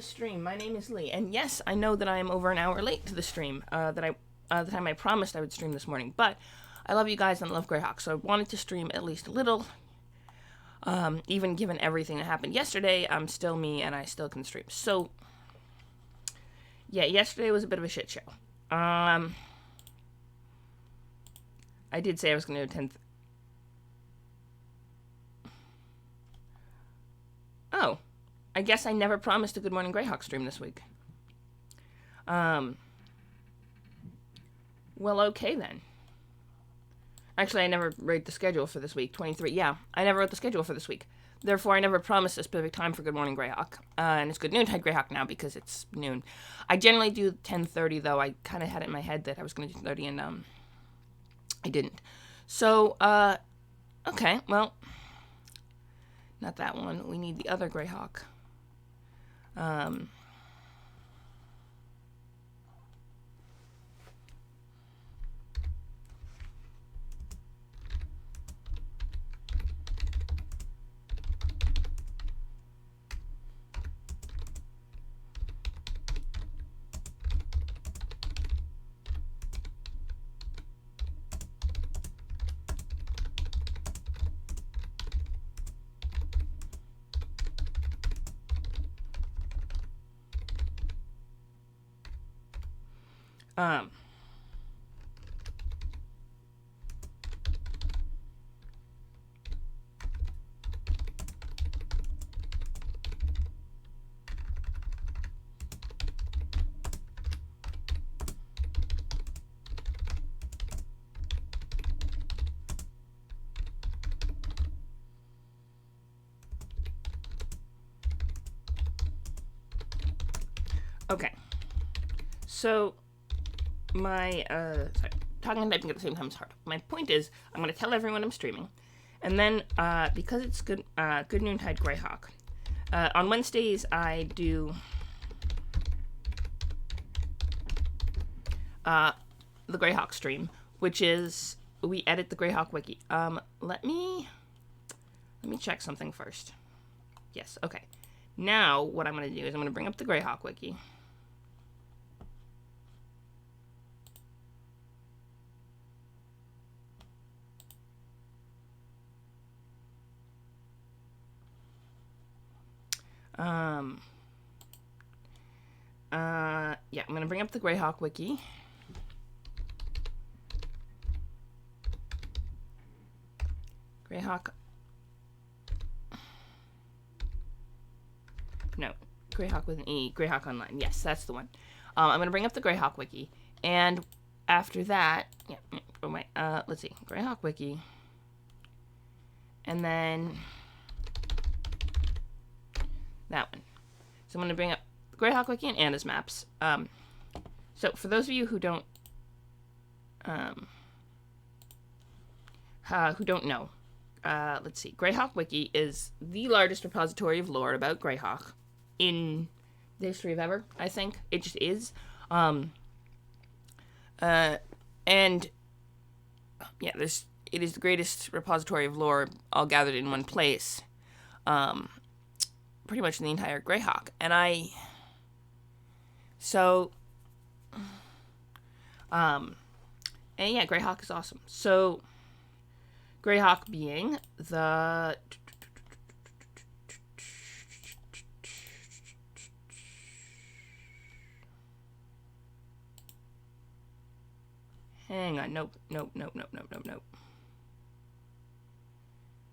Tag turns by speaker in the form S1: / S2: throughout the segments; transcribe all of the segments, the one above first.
S1: Stream. My name is Lee, and yes, I know that I am over an hour late to the stream. The time I promised I would stream this morning, but I love you guys and I love Greyhawk, so I wanted to stream at least a little. Even given everything that happened yesterday, I'm still me and I still can stream. So, yeah, yesterday was a bit of a shit show. I did say I was going to attend. Oh. I guess I never promised a Good Morning Greyhawk stream this week. Well, okay then. Actually, I never wrote the schedule for this week. 23. Yeah, I never wrote the schedule for this week. Therefore, I never promised a specific time for Good Morning Greyhawk. And it's Good Noontide Greyhawk now because it's noon. I generally do 10:30 though. I kind of had it in my head that I was going to do 30 and I didn't. So, okay, well, not that one. We need the other Greyhawk. Okay. So, talking and typing at the same time is hard. My point is, I'm going to tell everyone I'm streaming. And then, because it's Good Noontide Greyhawk, on Wednesdays I do the Greyhawk stream, which is, we edit the Greyhawk wiki. Let me check something first. Yes, okay. Now, what I'm going to do is I'm going to bring up the Greyhawk wiki. Yeah, I'm going to bring up the Greyhawk wiki. Greyhawk. No, Greyhawk with an E. Greyhawk Online. Yes, that's the one. I'm going to bring up the Greyhawk wiki. And after that, yeah, oh my, let's see. Greyhawk wiki. And then that one. So I'm going to bring up Greyhawk wiki and Anna's maps. So for those of you who don't know, let's see. Greyhawk wiki is the largest repository of lore about Greyhawk in the history of ever. I think it just is. And yeah, it is the greatest repository of lore all gathered in one place. Pretty much in the entire Greyhawk. And yeah, Greyhawk is awesome. So, Greyhawk being the hang on, nope.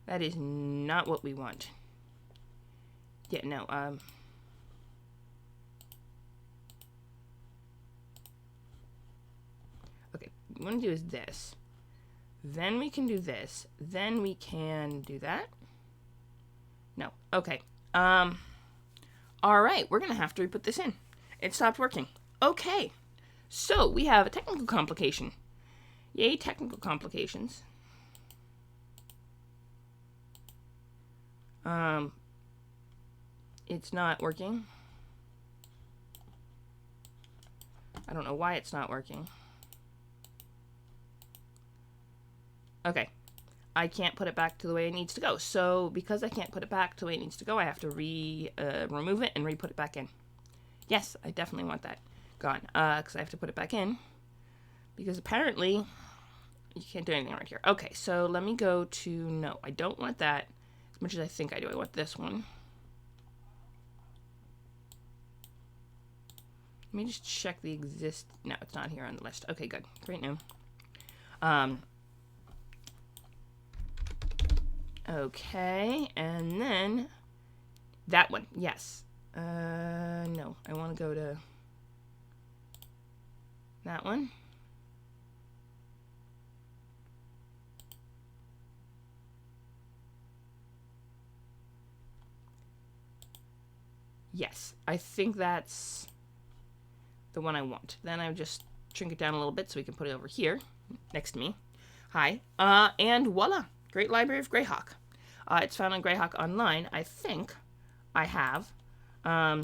S1: That is not what we want. Yeah, no, okay, what we want to do is this. Then we can do this. Then we can do that. No, okay. Alright, we're gonna have to re-put this in. It stopped working. Okay, so we have a technical complication. Yay, technical complications. It's not working. I don't know why it's not working. Okay. I can't put it back to the way it needs to go. So because I can't put it back to the way it needs to go, I have to remove it and re-put it back in. Yes, I definitely want that gone. Because I have to put it back in. Because apparently, you can't do anything right here. Okay, so let me go to, no, I don't want that as much as I think I do. I want this one. Let me just check the no, it's not here on the list. Okay, good. Great new. Okay, and then that one, yes. No, I want to go to that one. Yes, I think that's the one I want. Then I would just shrink it down a little bit so we can put it over here next to me. Hi. And voila, Great Library of Greyhawk. It's found on Greyhawk Online. I think I have. Oh.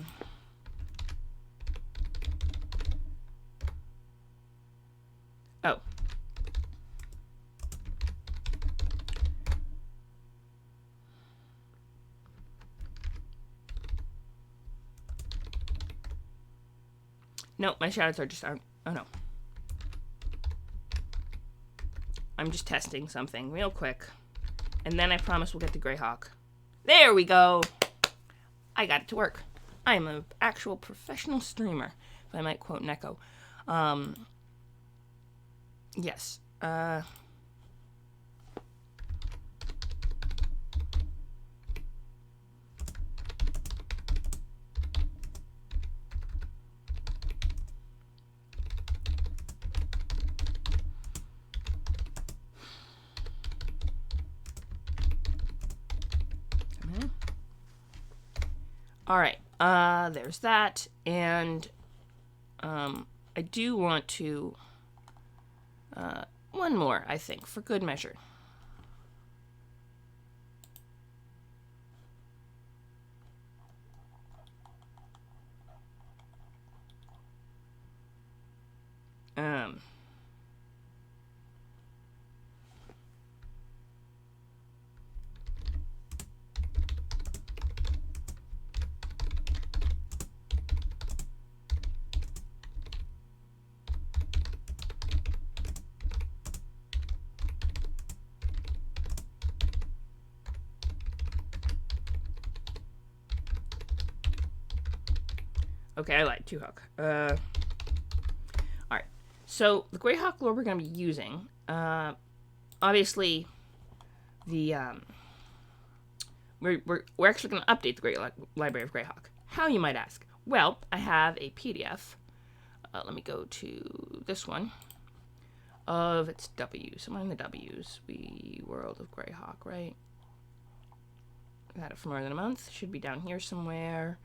S1: No, my shadows are just aren't. Oh no. I'm just testing something real quick. And then I promise we'll get to Greyhawk. There we go. I got it to work. I am an actual professional streamer, if I might quote Neko. Yes. All right. There's that, and I do want to one more, I think, for good measure. Okay, I lied. 2 hook. Alright. So, the Greyhawk lore we're going to be using, obviously, the, we're actually going to update the Great Library of Greyhawk. How, you might ask? Well, I have a PDF. Let me go to this one. Of its W. Somewhere in the W's. World of Greyhawk, right? I've had it for more than a month. Should be down here somewhere.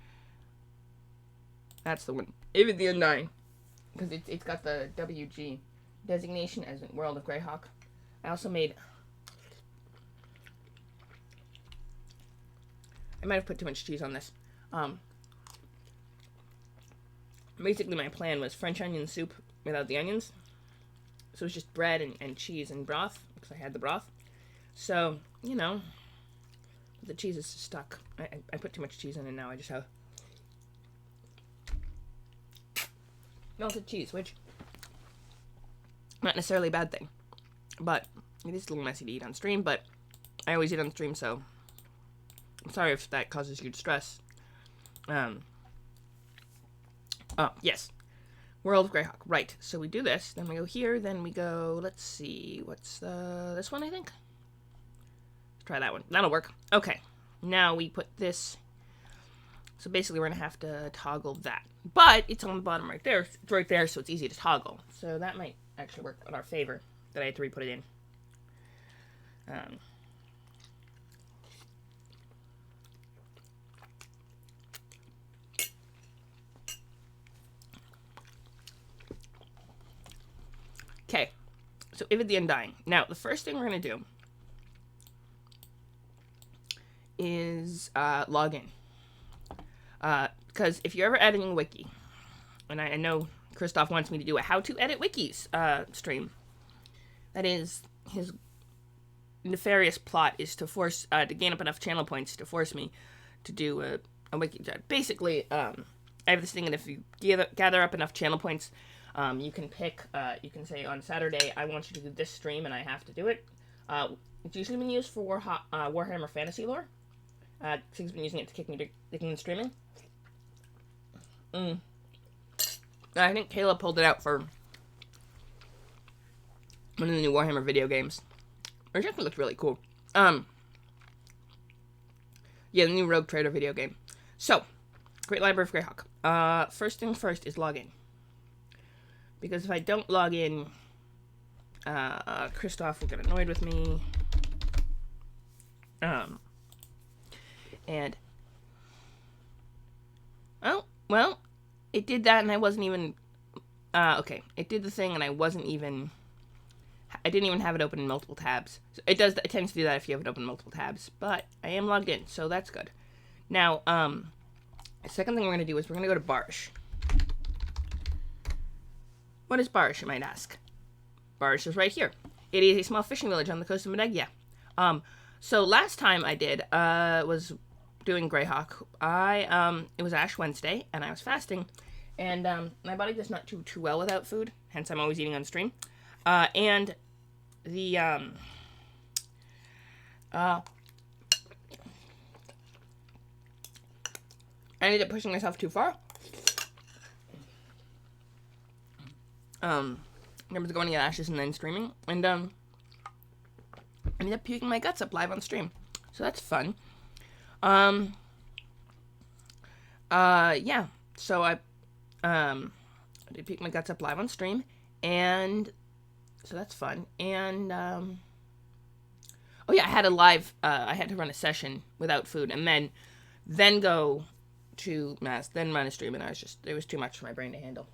S1: That's the one. Even the N9. Because it's got the WG designation as in World of Greyhawk. I also made... I might have put too much cheese on this. Basically my plan was French onion soup without the onions. So it's just bread and cheese and broth. Because I had the broth. So, you know... The cheese is stuck. I put too much cheese in it now. I just have... melted cheese, which not necessarily a bad thing, but it is a little messy to eat on stream, but I always eat on stream, so I'm sorry if that causes you distress. Oh, yes. World of Greyhawk. Right, so we do this, then we go here, then we go, let's see, what's this one, I think? Let's try that one. That'll work. Okay, now we put this... So basically, we're going to have to toggle that. But it's on the bottom right there. It's right there, so it's easy to toggle. So that might actually work in our favor, that I had to re-put it in. Okay. So, Ivid the Undying. Now, the first thing we're going to do is log in. Because if you're ever editing a wiki, and I know Christoph wants me to do a how to edit wikis stream. That is, his nefarious plot is to force, to gain up enough channel points to force me to do a wiki. Basically, I have this thing, and if you gather up enough channel points, you can pick, you can say on Saturday, I want you to do this stream, and I have to do it. It's usually been used for Warhammer Fantasy lore. Sig's been using it to kick me in streaming. I think Caleb pulled it out for one of the new Warhammer video games. It actually looked really cool. Yeah, the new Rogue Trader video game. So, Great Library of Greyhawk. First thing first is log in. Because if I don't log in, Christoph will get annoyed with me. And, oh, well, it did that and I wasn't even, okay, it did the thing and I didn't even have it open in multiple tabs. So it tends to do that if you have it open in multiple tabs, but I am logged in, so that's good. Now, the second thing we're going to do is we're going to go to Barish. What is Barish, you might ask? Barish is right here. It is a small fishing village on the coast of Medegia. So last time I did, was doing Greyhawk. It was Ash Wednesday, and I was fasting, and, my body does not do too well without food, hence I'm always eating on stream. And the, I ended up pushing myself too far. I was going to get Ashes and then streaming, and, I ended up puking my guts up live on stream. So that's fun. Yeah. So I did puke my guts up live on stream, and so that's fun. And, oh yeah, I had a live, I had to run a session without food, and then go to Mass, then run a stream, and it was too much for my brain to handle.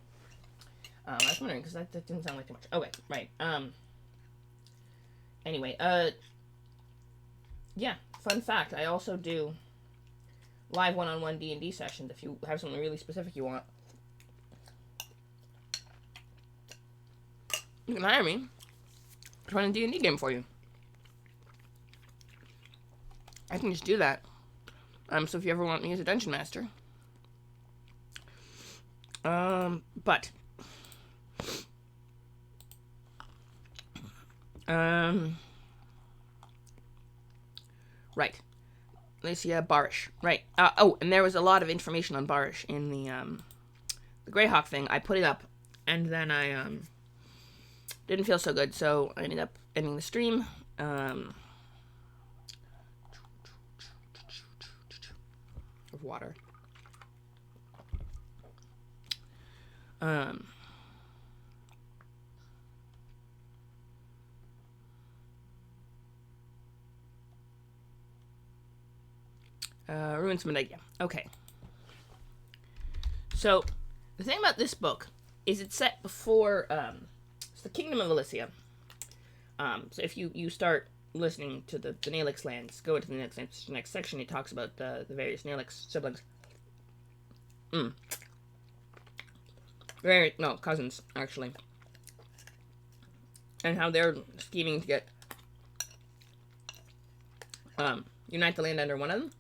S1: I was wondering, because that didn't sound like too much. Okay, right. Anyway, yeah, fun fact, I also do live one-on-one D&D sessions if you have something really specific you want. You can hire me to run a D&D game for you. I can just do that. So if you ever want me as a dungeon master. But right. Let's see, Barish. Right. Oh, and there was a lot of information on Barish in the Greyhawk thing. I put it up, and then I, didn't feel so good, so I ended up ending the stream. Of water. Ruins of Medegia. Okay. So, the thing about this book is it's set before, it's the Kingdom of Elysia. So if you start listening to the Naelix lands, go into the next section, it talks about the various Naelix siblings. Cousins, actually. And how they're scheming to get, unite the land under one of them.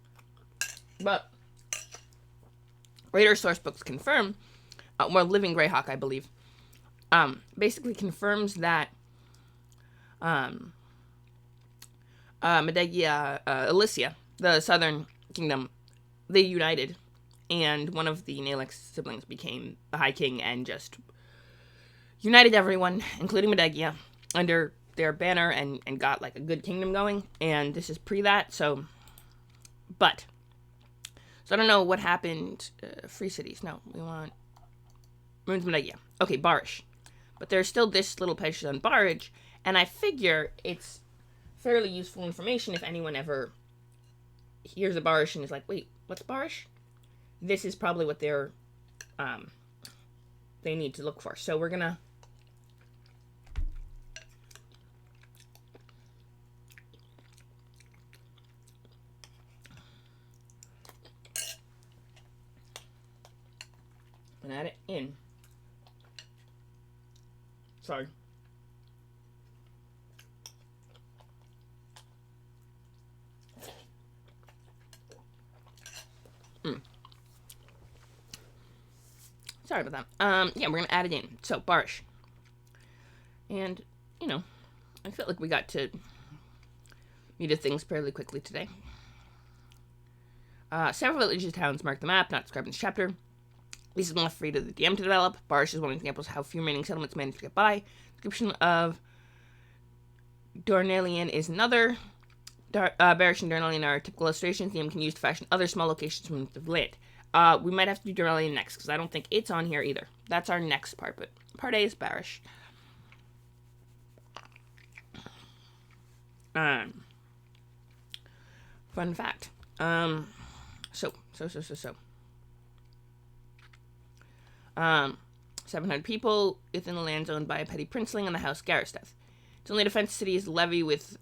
S1: But later source books confirm, Living Greyhawk, I believe, basically confirms that Medegia, Elysia, the southern kingdom, they united, and one of the Naelix siblings became the High King and just united everyone, including Medegia, under their banner and got like a good kingdom going. And this is pre that, so I don't know what happened. Free cities. No, we want Ruins of Medegia. Okay, Barish. But there's still this little page on Barish, and I figure it's fairly useful information if anyone ever hears of Barish and is like, wait, what's Barish? This is probably what they need to look for. So we're gonna add it in. Sorry. Sorry about that. Yeah, we're gonna add it in. So, Barish. And, I felt like we got to meet things fairly quickly today. Several villages and towns mark the map, not described in this chapter. This is left free to the DM to develop. Barish is one example of how few remaining settlements manage to get by. Description of Dornelian is another. Barish and Dornelian are typical illustrations the DM can use to fashion other small locations from the lit. We might have to do Dornelian next, because I don't think it's on here either. That's our next part, but part A is Barish. Fun fact. 700 people within the lands owned by a petty princeling and the house Garisteth. Its only defense city is a levy with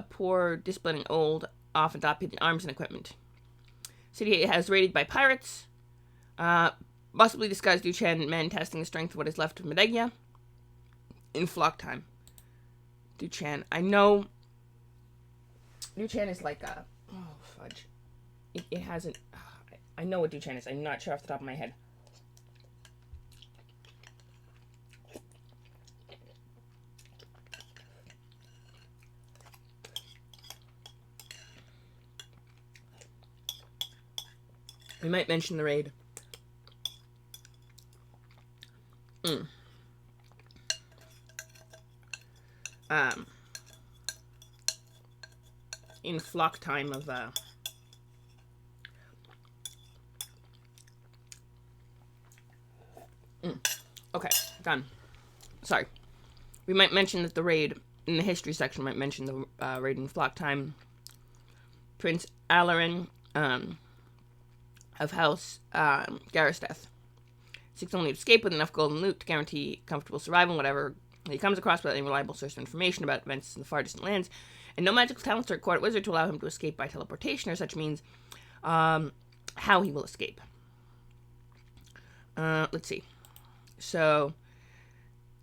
S1: poor, disciplining old, often dilapidated arms and equipment. City has raided by pirates, possibly disguised Duchan men testing the strength of what is left of Medegia in flock time. Duchan, I know Duchan is like a... Oh, fudge. It hasn't... I know what Duchan is. I'm not sure off the top of my head. We might mention the raid. In flock time of Okay, done. Sorry. We might mention that the raid in the history section might mention the raid in flock time. Prince Alarin of House Garisteth seeks only to escape with enough gold and loot to guarantee comfortable survival whatever he comes across without any reliable source of information about events in the far distant lands, and no magical talents or a court wizard to allow him to escape by teleportation or such means. How he will escape. Let's see. So,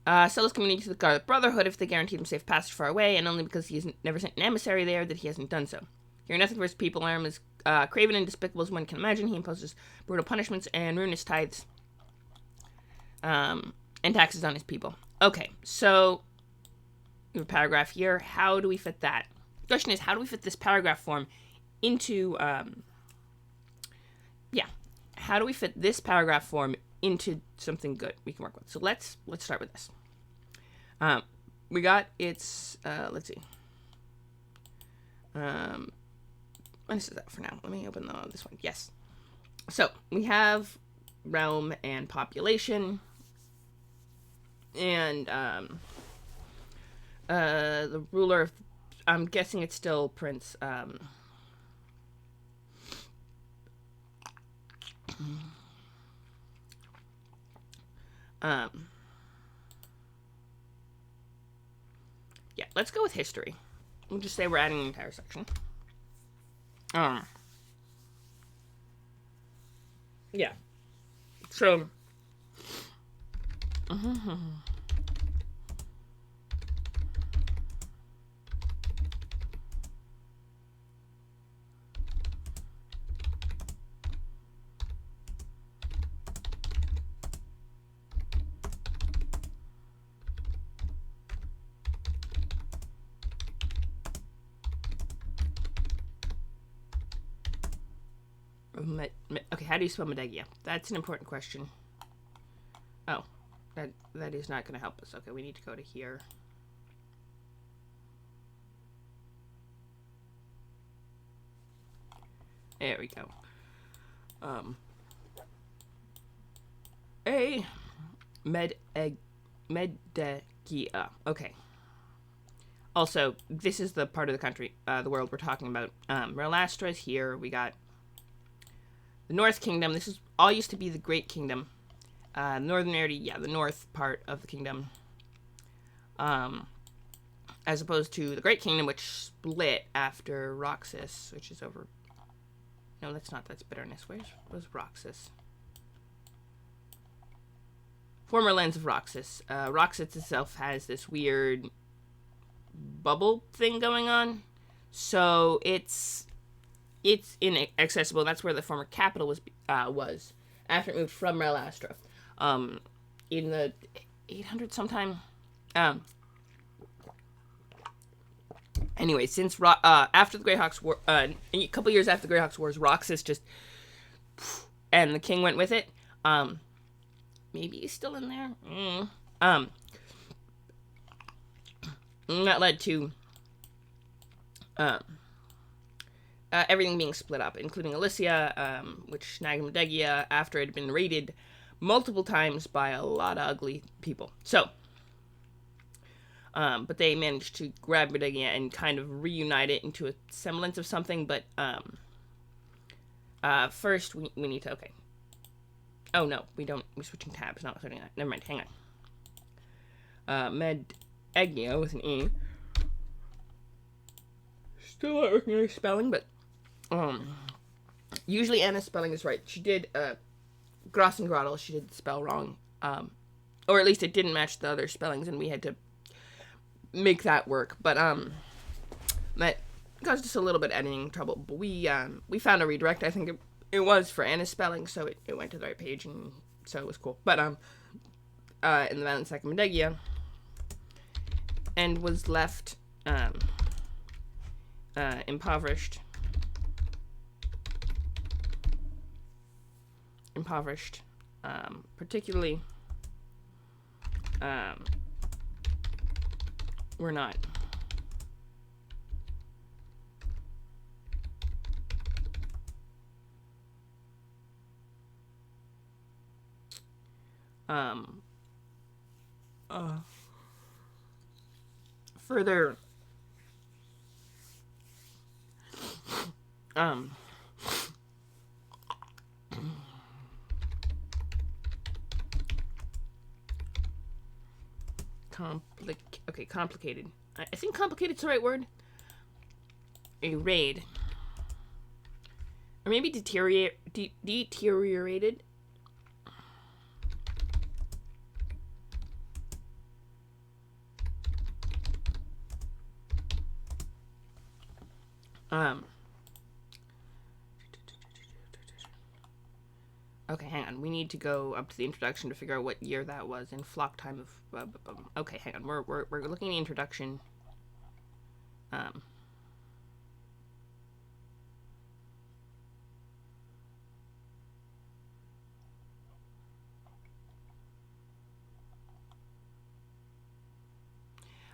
S1: sell his community to the Garlic Brotherhood if they guarantee him safe passage far away, and only because he has never sent an emissary there that he hasn't done so. Hearing nothing for his people, Aram is craven and despicable as one can imagine. He imposes brutal punishments and ruinous tithes and taxes on his people. Okay, so we have a paragraph here. How do we fit that? The question is, how do we fit this paragraph form into, how do we fit this paragraph form into something good we can work with? So let's start with this. We got its, let's see. This is that for now. Let me open this one. Yes. So we have realm and population, and the ruler of, I'm guessing it's still Prince. Yeah, let's go with history. We'll just say we're adding an entire section. Yeah. So. Okay, how do you spell Medegia? That's an important question. Oh, that is not going to help us. Okay, we need to go to here. There we go. Medegia. Okay. Also, this is the part of the country, the world we're talking about. Relastra is here. We got the North Kingdom. This is all used to be the Great Kingdom. Northern area, the north part of the kingdom. As opposed to the Great Kingdom, which split after Roxas, which is over... No, that's not. That's Bitterness. Where's Roxas? Former lands of Roxas. Roxas itself has this weird bubble thing going on. So it's inaccessible. That's where the former capital was after it moved from Relastra. in the 800 sometime. Um, anyway, since after the Greyhawks war, a couple years after the Greyhawks wars, Roxas just and the king went with it. Maybe he's still in there. That led to everything being split up, including Alicia, which Nagamadeggia, after it had been raided multiple times by a lot of ugly people. So, but they managed to grab Medeggia and kind of reunite it into a semblance of something. But first, we need to, okay. Oh, no, we don't. We're switching tabs, not switching that. Never mind, hang on. Medeggia with an E. Still not working on spelling, but usually Anna's spelling is right. She did Gross and Grottle, she did spell wrong. Or at least it didn't match the other spellings, and we had to make that work. But that caused us a little bit of editing trouble. But we found a redirect. I think it was for Anna's spelling, so it went to the right page, and so it was cool. But in the Violent Second Medeggia, and was left impoverished, particularly, we're not. Further, complicated. I think complicated's the right word. A raid. Or maybe deteriorated. Okay, hang on. We need to go up to the introduction to figure out what year that was in flock time of. Okay, hang on. We're looking at the introduction.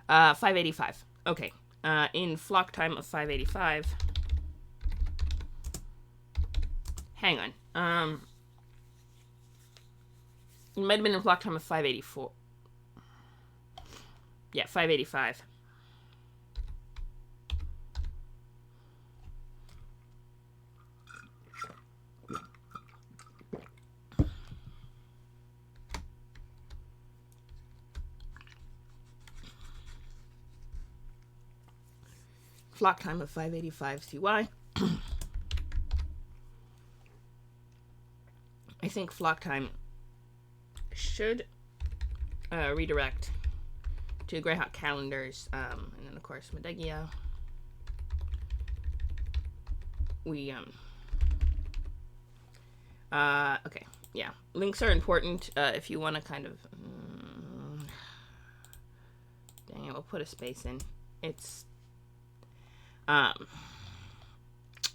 S1: 585. Okay. In flock time of 585. Hang on. It might have been in flock time of 584. Yeah, 585. Flock time of 585 CY. I think flock time should redirect to Greyhawk calendars, and then of course Medeggia. We okay, yeah, links are important if you want to kind of dang it, we'll put a space in. It's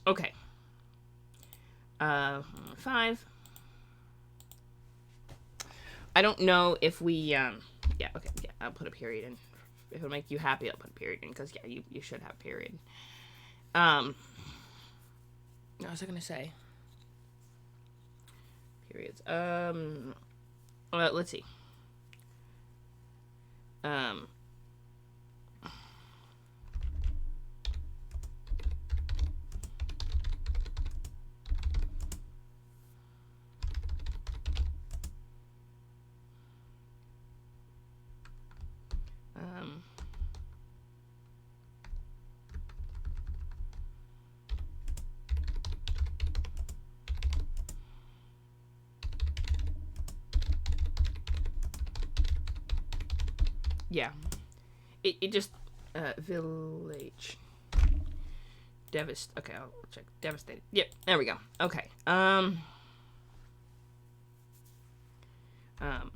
S1: okay. 5. I don't know if we, yeah, okay, yeah, I'll put a period in. If it'll make you happy, I'll put a period in, because, yeah, you should have a period. What was I gonna say? Periods. Well, let's see. Yeah. It just, village. Okay, I'll check. Devastated. Yep, there we go. Okay. Um,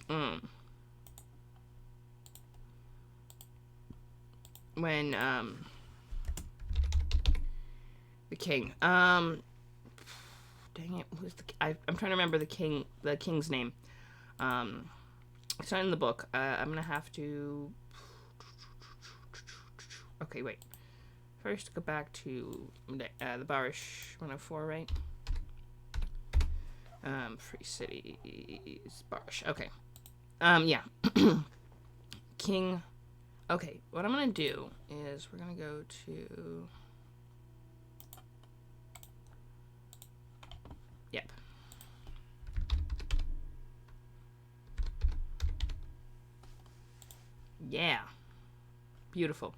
S1: mm, when the king. Dang it, who's I'm trying to remember the king's name. It's not in the book. I'm gonna have to. Okay, wait. First, go back to the Barish 104, right? Free cities, Barish. Okay. Yeah. King. Okay, what I'm gonna do is we're gonna go to. Yep. Yeah. Beautiful.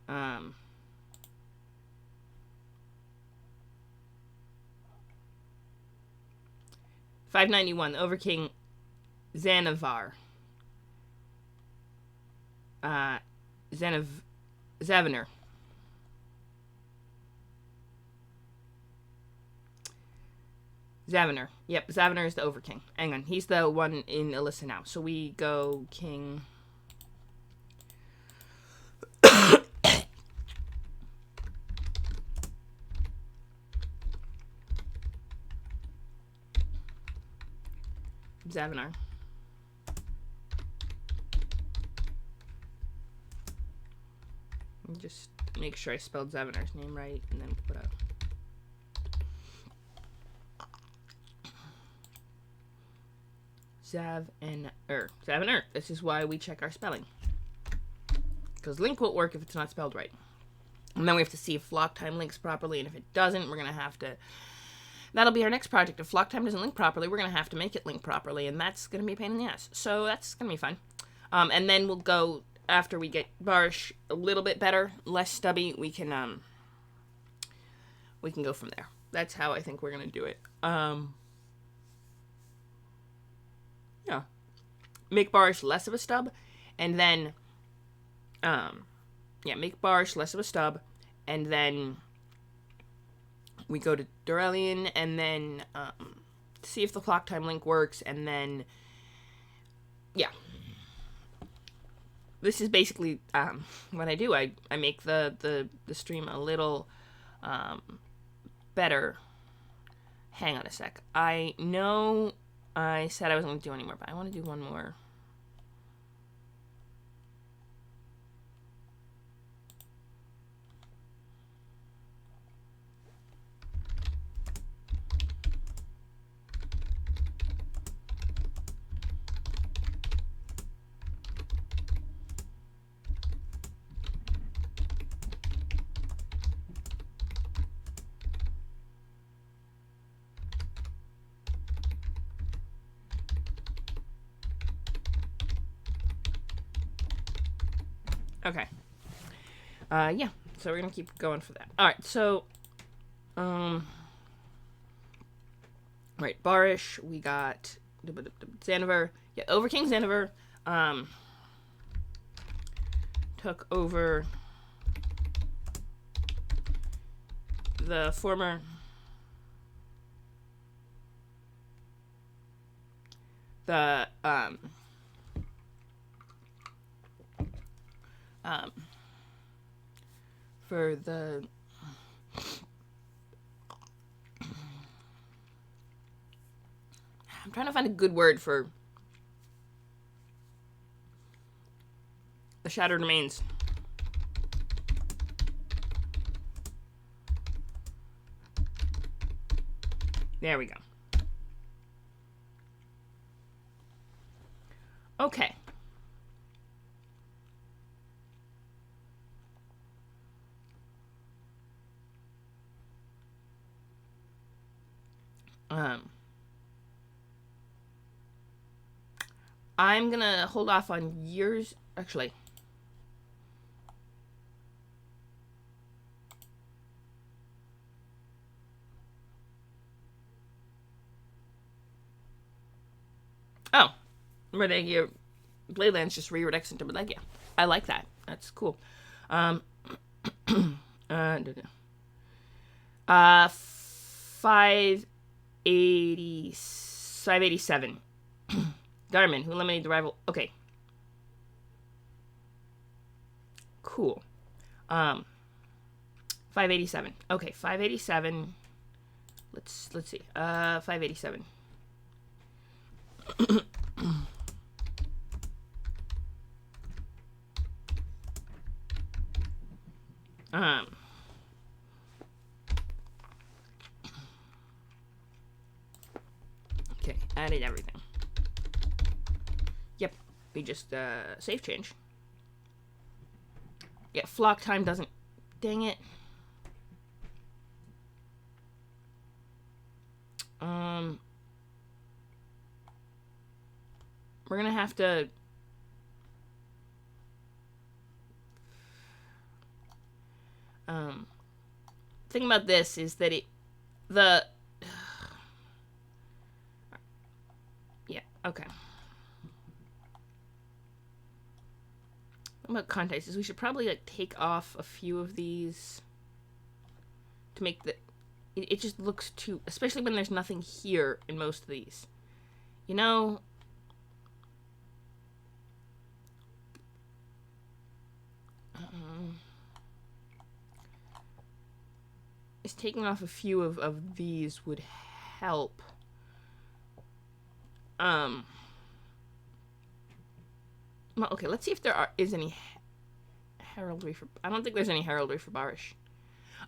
S1: 591, the Overking Xanavar. Zavener. Zavener. Yep, Zavener is the Overking. Hang on, he's the one in Alyssa now. So we go King. Zavener. Just make sure I spelled Zavener's name right, and then put up. Zavener. This is why we check our spelling. Because link won't work if it's not spelled right. And then we have to see if flock time links properly, and if it doesn't, we're going to have to... That'll be our next project. If flock time doesn't link properly, we're going to have to make it link properly, and that's going to be a pain in the ass. So that's going to be fun. And then we'll go, after we get Barish a little bit better, less stubby, we can go from there. That's how I think we're going to do it. Yeah. Make Barish less of a stub, and then, make Barish less of a stub, and then we go to Durelian, and then, see if the clock time link works, and then, yeah. This is basically, what I do. I make the stream a little, better. Hang on a sec. I know I said I wasn't going to do any more, but I want to do one more. Okay. Yeah. So we're gonna keep going for that. All right. So, right, Barish. We got Xanavar. Yeah, Overking Xanavar. Took over the former. The for the I'm trying to find a good word for the Shattered Remains. There we go. Okay. I'm gonna hold off on years. Actually, oh, ready here. Bladelands just rewrote X into Beleggia. I like that. That's cool. 587. Garmin, who eliminated the rival. Okay. Cool. 587. Okay, 587. Let's see. 587. Okay, added everything. Yep, we just save change. Yeah, flock time doesn't. Dang it. We're gonna have to. Thing about this is that yeah, okay. What about context is we should probably like take off a few of these to make it just looks too, especially when there's nothing here in most of these. You know, is taking off a few of these would help. Well, okay, let's see if there is any heraldry for. I don't think there's any heraldry for Barish.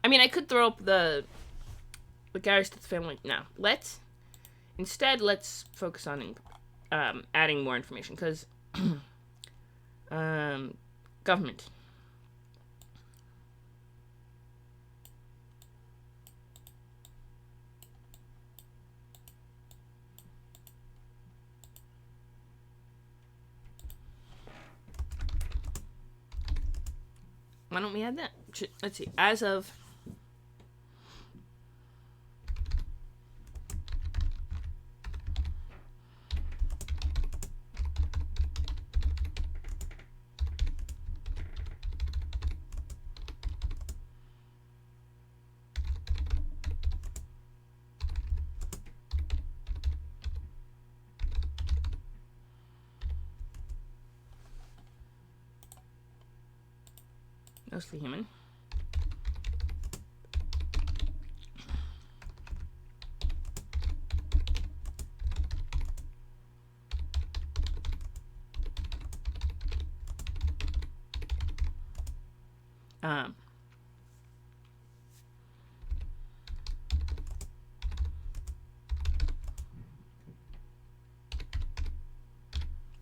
S1: I mean, I could throw up the Garrish to the family. No, let's focus on adding more information because government. Why don't we add that? Let's see. As of mostly human.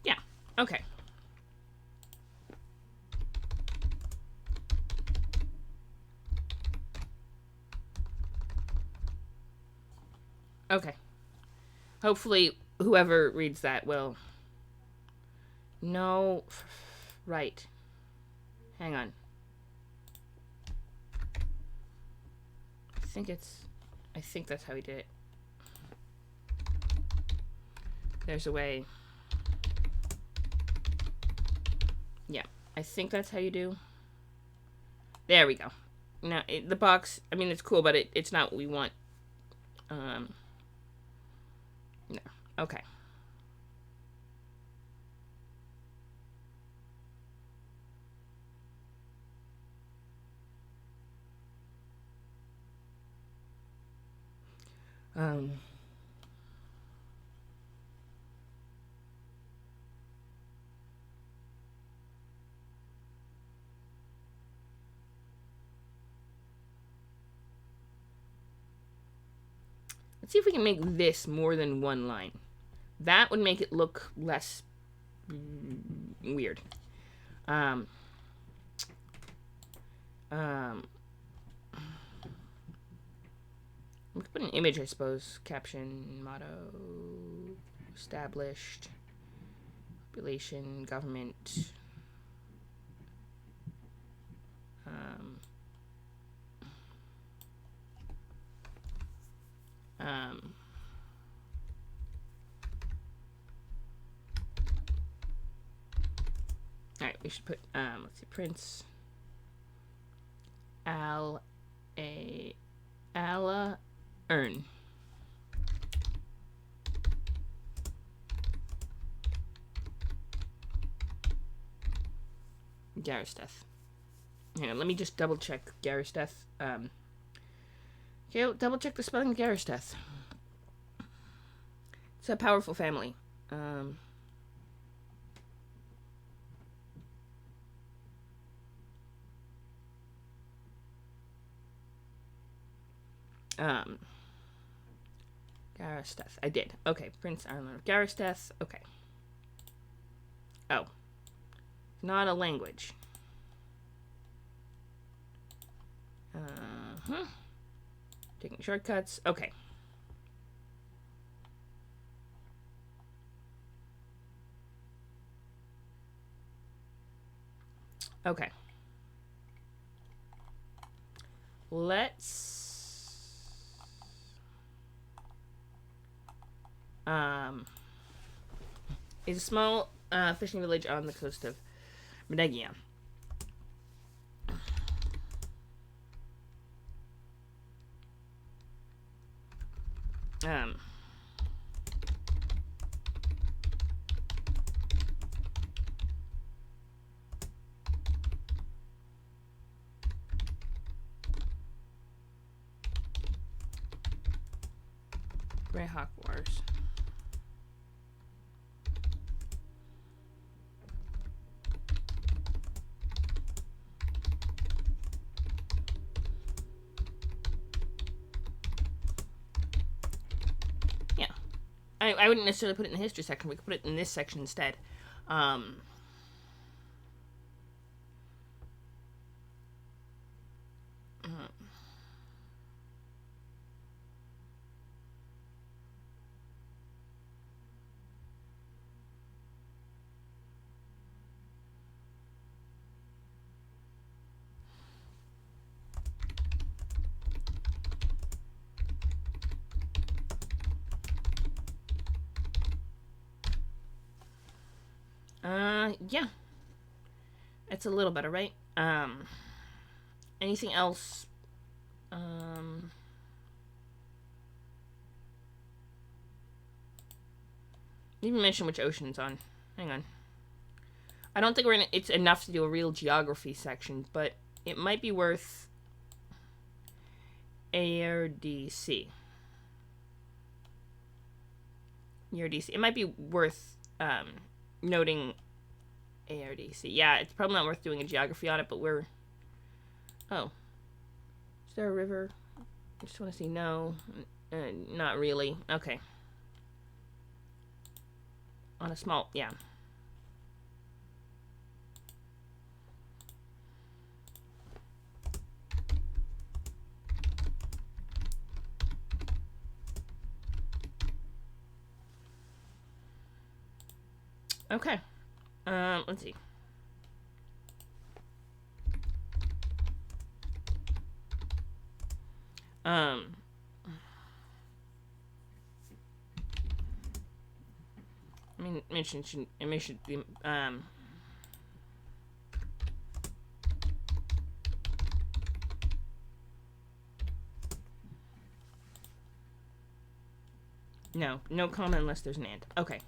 S1: Yeah. Okay. Okay. Hopefully, whoever reads that will. No. Right. Hang on. I think that's how he did it. There's a way. Yeah. I think that's how you do. There we go. Now, the box, I mean, it's cool, but it's not what we want. No. Okay. Let's see if we can make this more than one line. That would make it look less weird. We could put an image, I suppose. Caption, motto, established, population, government. Alright, we should put, let's see, Prince Alla Earn. Garisteth. Hang on, let me just double check Garisteth. Okay, double check the spelling of Garisteth. It's a powerful family. Garisteth. I did. Okay, Prince Arlen of Garisteth. Okay. Oh. Not a language. Taking shortcuts. Okay. Okay. Let's... is a small fishing village on the coast of Medegia. Greyhawk Wars. Yeah. I wouldn't necessarily put it in the history section. We could put it in this section instead. Yeah. It's a little better, right? Anything else? You didn't mention which ocean it's on. Hang on. I don't think it's enough to do a real geography section, but it might be worth ARDC. ARDC. It might be worth noting ARDC. Yeah, it's probably not worth doing a geography on it, but we're... Oh. Is there a river? I just want to see. No. Not really. Okay. On a small... Yeah. Okay. Let's see. I mean, it should be, no comment unless there's an and. Okay.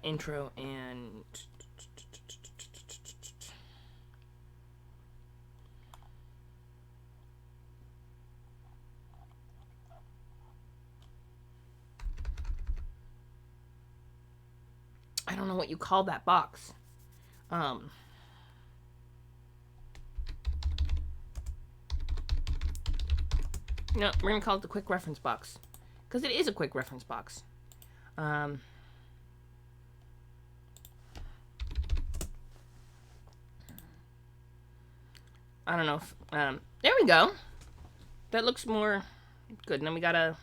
S1: Intro and I don't know what you call that box. No, we're gonna call it the quick reference box because it is a quick reference box. I don't know if, there we go. That looks more good. And then we got a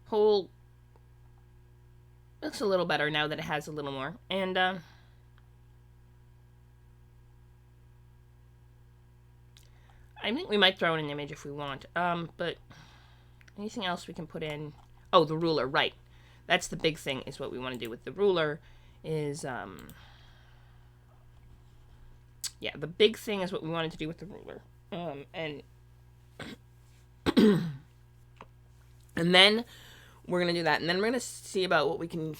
S1: whole, looks a little better now that it has a little more. And, I think we might throw in an image if we want. But anything else we can put in? Oh, the ruler, right. That's the big thing, is what we want to do with the ruler is, yeah, the big thing is what we wanted to do with the ruler. And and then we're going to do that. And then we're going to see about what we can,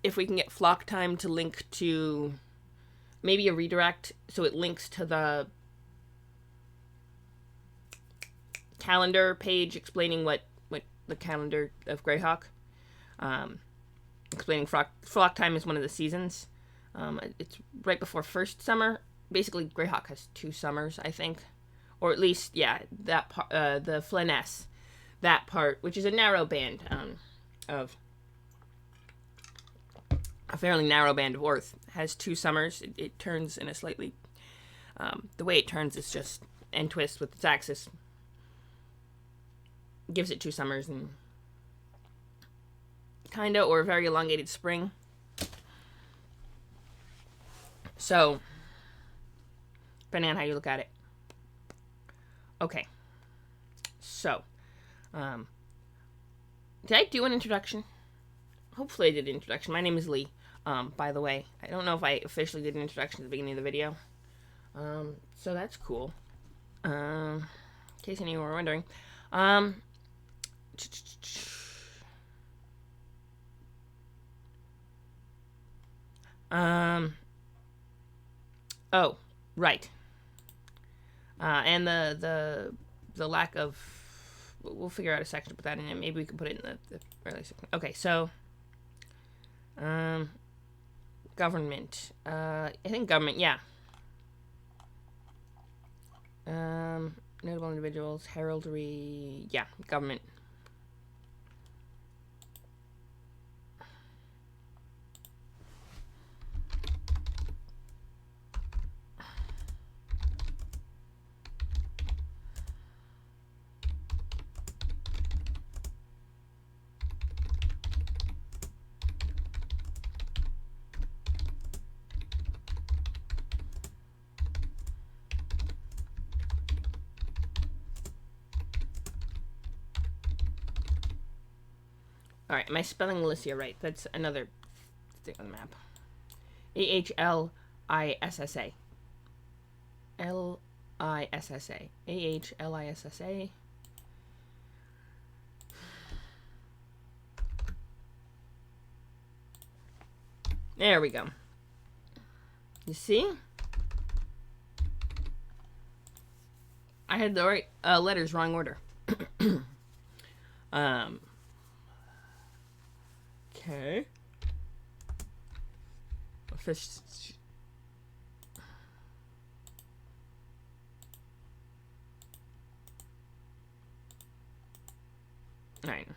S1: if we can get flock time to link to maybe a redirect so it links to the calendar page explaining what the calendar of Greyhawk. Explaining flock time is one of the seasons. It's right before first summer. Basically, Greyhawk has 2 summers, I think. Or at least, yeah, that part, the Flyness, that part, which is a narrow band of, a fairly narrow band of Earth, has 2 summers. It turns in a slightly, the way it turns is just end twist with its axis. Gives it 2 summers and kinda, or a very elongated spring. So, depending on how you look at it. Okay. So, did I do an introduction? Hopefully I did an introduction. My name is Lee, by the way. I don't know if I officially did an introduction at the beginning of the video. So that's cool. In case any of you were wondering. Oh, right. And the lack of, we'll figure out a section to put that in, and maybe we can put it in the early section. Okay, so, government. I think government, yeah. Notable individuals, heraldry, yeah, government. Alright, am I spelling Alicia right? That's another thing on the map. A-H-L-I-S-S-A. L-I-S-S-A. A-H-L-I-S-S-A. There we go. You see? I had the right letters, wrong order. Okay. Fish. Alright.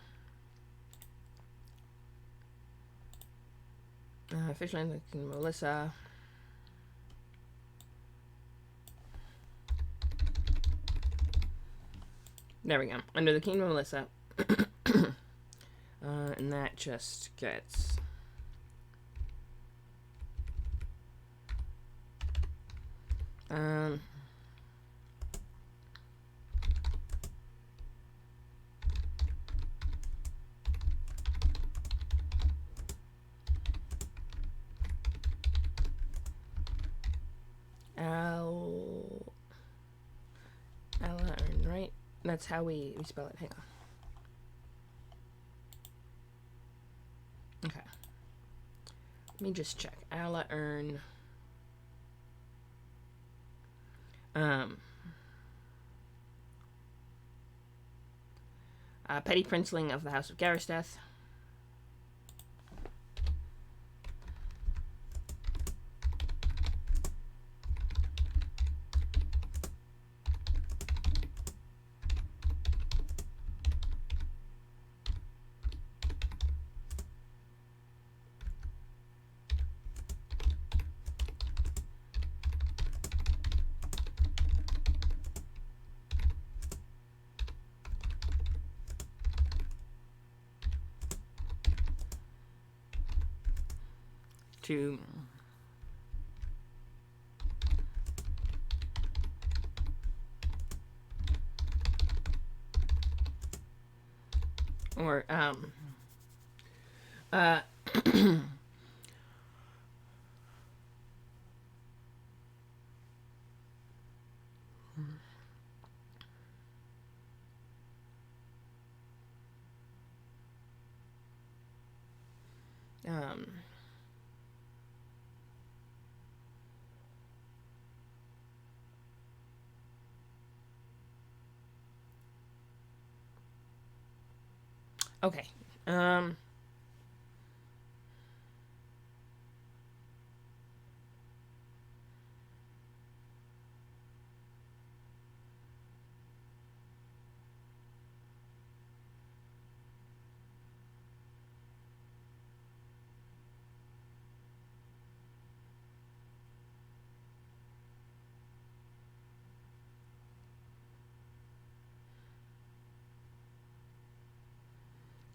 S1: Fishland, Melissa. There we go. Under the Kingdom of Melissa. And that just gets... right? That's how we spell it. Hang on. Okay. Let me just check. Ala earn. Petty Princeling of the House of Garisteth. to or uh um okay. Um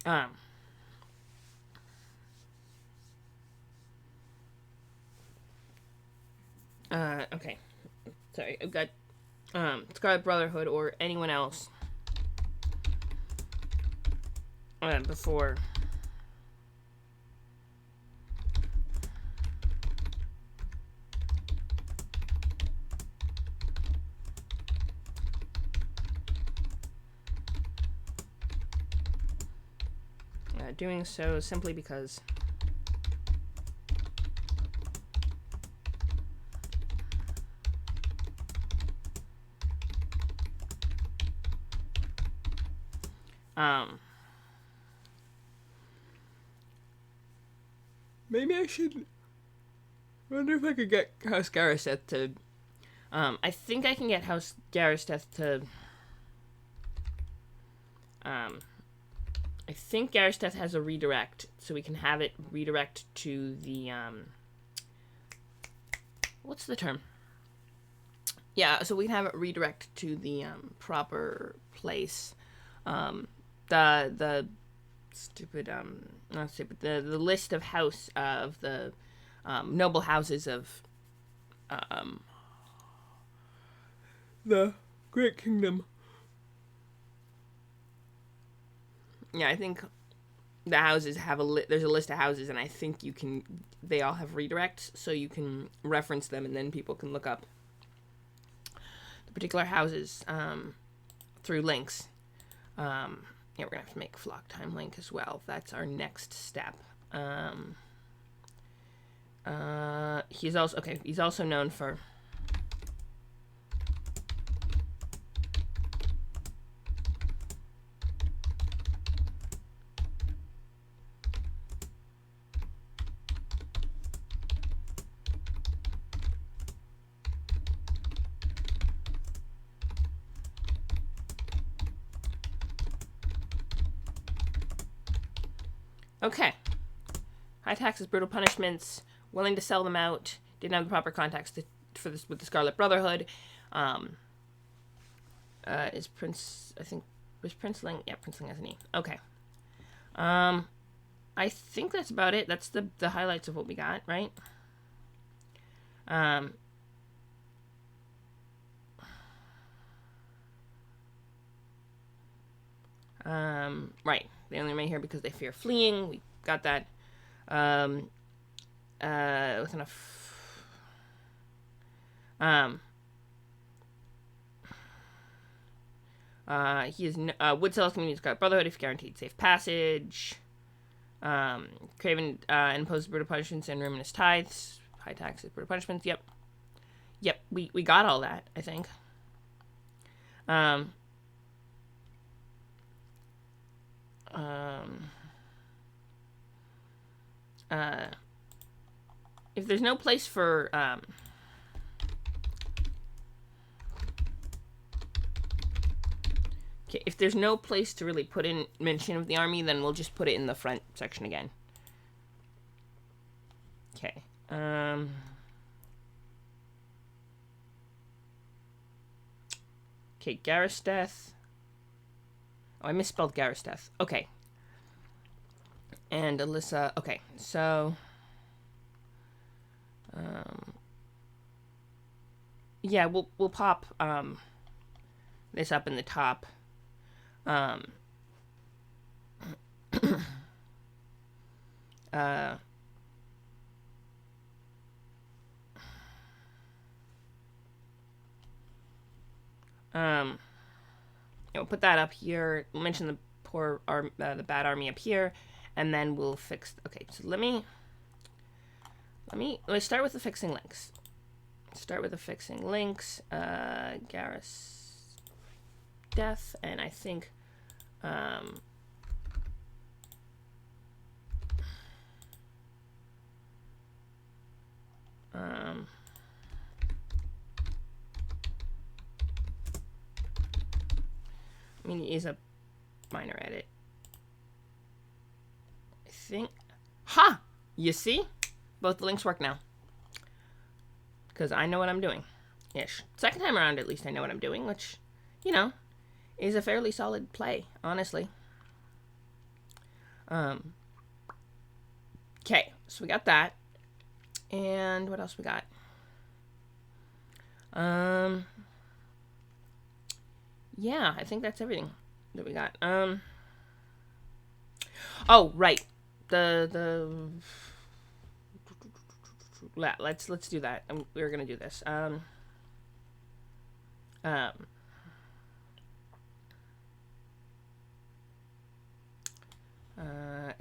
S1: um okay. Sorry, I've got Scarlet Brotherhood or anyone else before. Doing so simply because maybe I should wonder if I could get House Garriseth to I think I can get House Garriseth to I think Garriseth has a redirect, so we can have it redirect to the what's the term? Yeah, so we can have it redirect to the proper place. The stupid not stupid, the list of the noble houses of the Great Kingdom. Yeah, I think the houses have there's a list of houses, and I think they all have redirects, so you can reference them, and then people can look up the particular houses through links. Yeah, we're gonna have to make flock time link as well. That's our next step. He's also known for okay. High taxes, brutal punishments, willing to sell them out, didn't have the proper contacts for this with the Scarlet Brotherhood. Is Prince, I think, was Prince Ling? Yeah, Prince Ling has an E. Okay. I think that's about it. That's the highlights of what we got, right? Right. They only remain here because they fear fleeing. We got that. With enough. He is would sell his community's Scarlet Brotherhood if guaranteed safe passage. Craven imposes brutal punishments and ruinous tithes. High taxes, brutal punishments. Yep. We got all that, I think. If there's no place for okay, if there's no place to really put in mention of the army, then we'll just put it in the front section again. Okay. Okay, Garisteth. Oh, I misspelled Garisteth. Okay. And Alyssa. Okay, so Yeah, we'll pop this up in the top. Uh, we'll put that up here. We'll mention the the bad army up here, and then we'll fix. Okay, so let's start with the fixing links. Garrus death, and I think I mean, is a minor edit. I think. Ha! You see? Both the links work now. Because I know what I'm doing. Ish. Second time around, at least I know what I'm doing, which, you know, is a fairly solid play, honestly. Okay, so we got that. And what else we got? Yeah, I think that's everything that we got. Oh, right. Let's do that. We're gonna do this.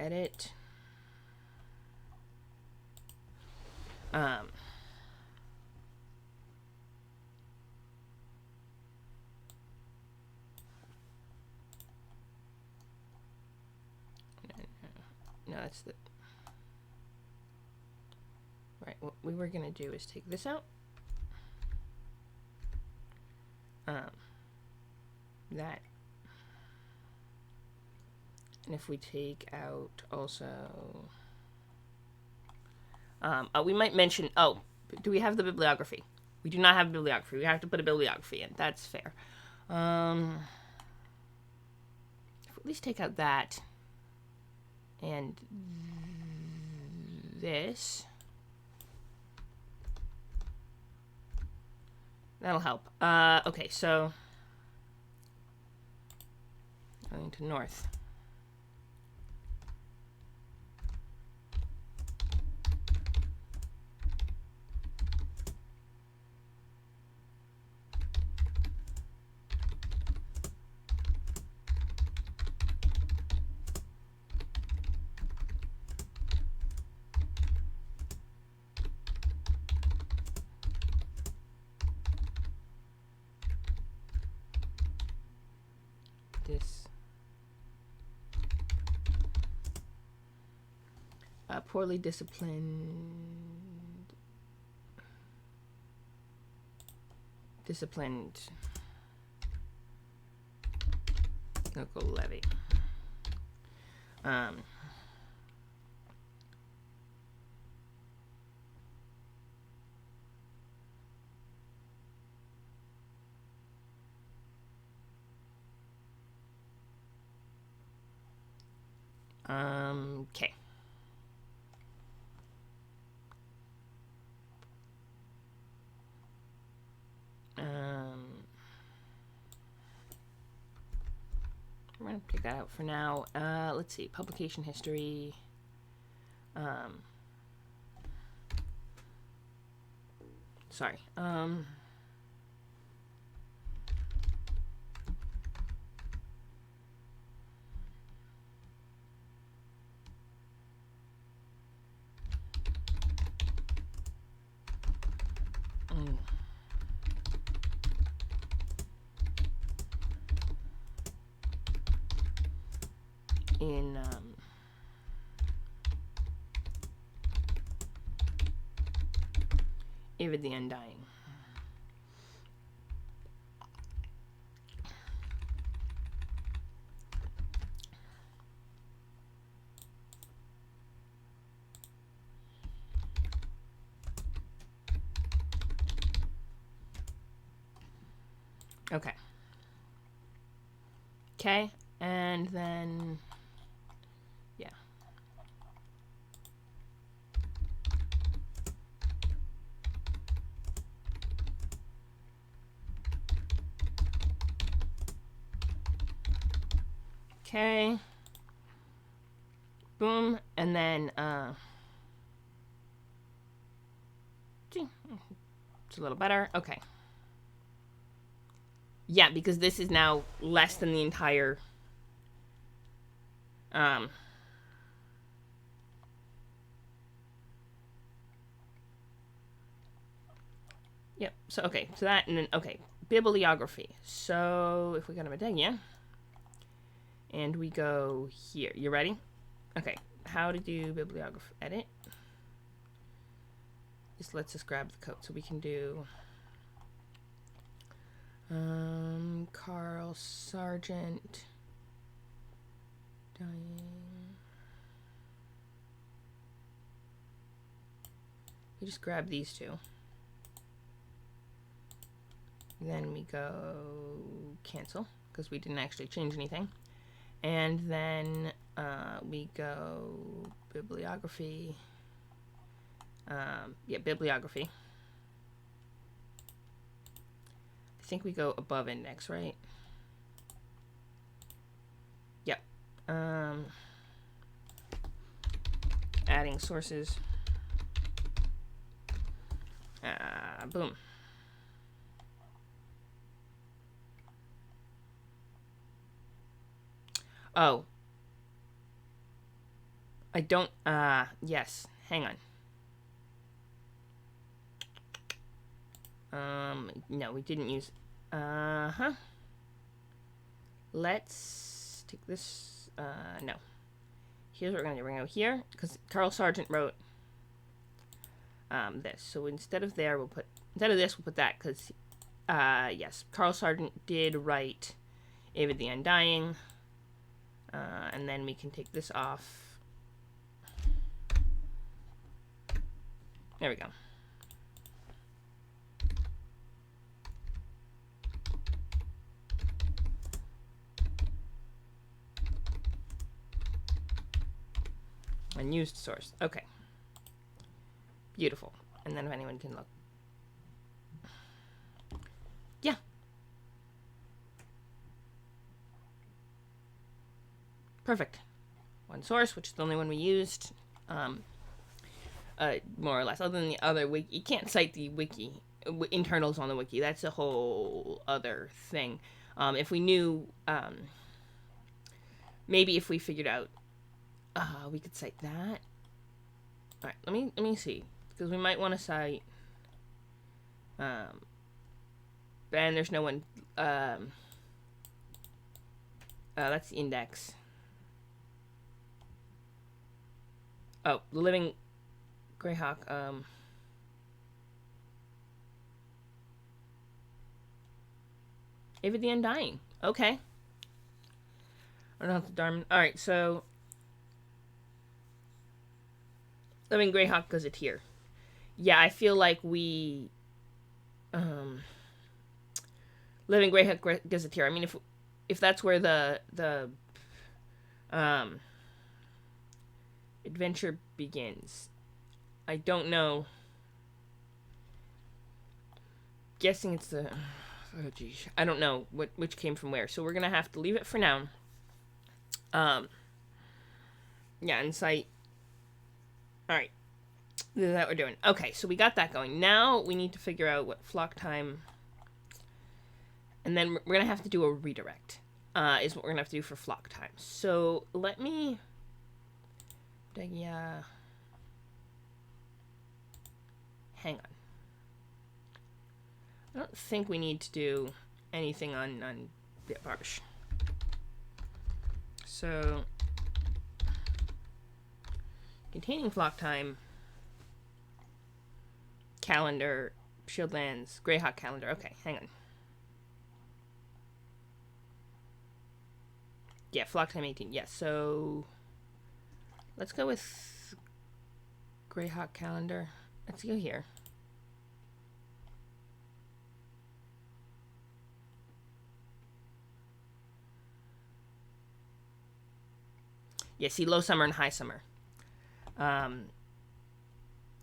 S1: Edit. No, that's the... Right, what we were going to do is take this out. That. And if we take out also... we might mention... Oh, do we have the bibliography? We do not have bibliography. We have to put a bibliography in. That's fair. If we at least take out that... And this. That'll help. Okay, so going to north. This poorly disciplined local levy. Okay. We're gonna take that out for now. Let's see, publication history. Sorry. In Avid the Undying. Okay. Okay, and then yeah. Okay. Boom. And then, it's a little better. Okay. Yeah, because this is now less than the entire, yep. So, okay. So that, and then, okay. Bibliography. So, if we go to Medeglia, and we go here. You ready? Okay. How to do bibliography. Edit. Just let's just grab the code. So we can do, Carl Sargent. Dying. We just grab these two. Then we go cancel, because we didn't actually change anything. And then we go bibliography. Yeah, bibliography. I think we go above index, right? Yep. Adding sources. Boom. Oh. I don't, yes. Hang on. No, we didn't use, Let's take this, no. Here's what we're gonna do. We're gonna go here, because Carl Sargent wrote, this. So instead of there, instead of this, we'll put that, because, yes, Carl Sargent did write Ava the Undying. And then we can take this off. There we go. Unused source. Okay. Beautiful. And then if anyone can look. Yeah. Perfect. One source, which is the only one we used. More or less. Other than the other wiki. You can't cite the wiki. Internals on the wiki. That's a whole other thing. If we knew, maybe if we figured out, we could cite that. Alright, let me see. Because we might want to cite, and there's no one, that's the index. Oh, the living Greyhawk, Ava the Undying. Okay. I don't know the Darman. Alright, so Living Greyhawk Gazetteer. Yeah, I feel like we Living Greyhawk Gazetteer. I mean, if that's where the adventure begins. I don't know. Guessing it's the, oh geez, I don't know which came from where. So we're gonna have to leave it for now. Yeah, and cite. All right, this is what we're doing. Okay, so we got that going. Now we need to figure out what flock time, and then we're gonna have to do a redirect. Is what we're gonna have to do for flock time. So let me. Yeah. Hang on. I don't think we need to do anything on Bitbarsh. So, containing flock time, calendar, Shieldlands, Greyhawk calendar. Okay, hang on. Yeah, flock time 18. Yes, so let's go with Greyhawk calendar. Let's go here. Yeah, see, low summer and high summer.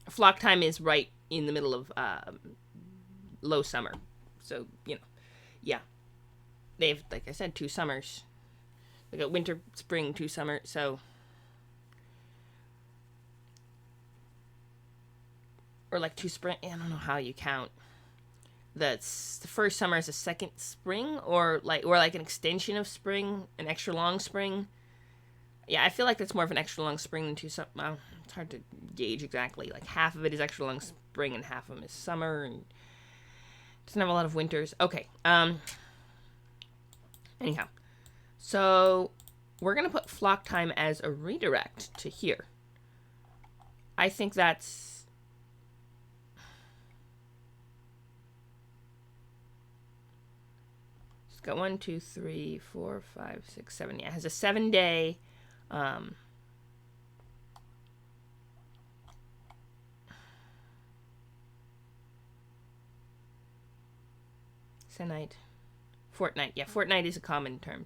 S1: Flock time is right in the middle of low summer. So, you know, yeah. They've, like I said, 2 summers. We got winter, spring, 2 summer, so... Or like 2 spring, I don't know how you count. The first summer is a second spring, or like an extension of spring, an extra long spring. Yeah, I feel like that's more of an extra long spring than 2 summer. Well, it's hard to gauge exactly. Like half of it is extra long spring and half of them is summer, and doesn't have a lot of winters. Okay. Anyhow, so we're gonna put flock time as a redirect to here. I think that's... Got 1, 2, 3, 4, 5, 6, 7. Yeah, it has a 7-day. Fortnight. Yeah, fortnight is a common term.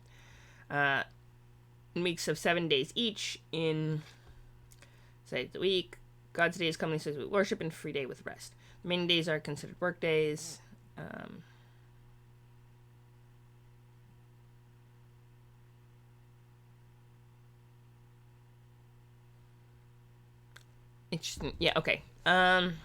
S1: Weeks of 7 days each in 7 days a week. God's day is commonly associated with worship and free day with rest. The remaining days are considered work days. Interesting. Yeah, okay. The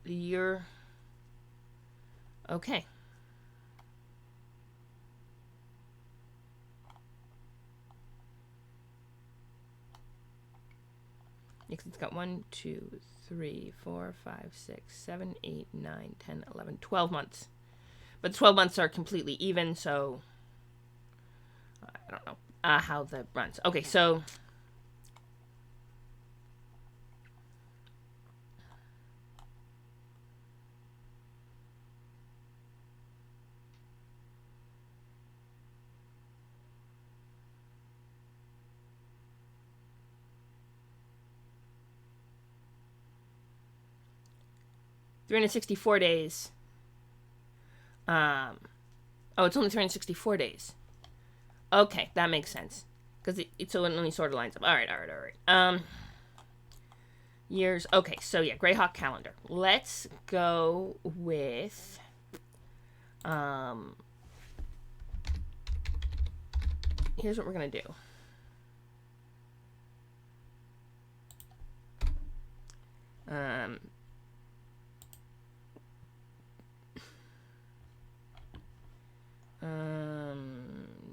S1: year. Okay. It's got 1, 2, 3, 4, 5, 6, 7, 8, 9, 10, 11, 12 months. But 12 months are completely even, so I don't know how that runs. Okay, so $364 days. Oh, it's only 364 days. Okay, that makes sense. Because it only sort of lines up. All right. Years. Okay, so yeah, Greyhawk calendar. Let's go with... Here's what we're going to do.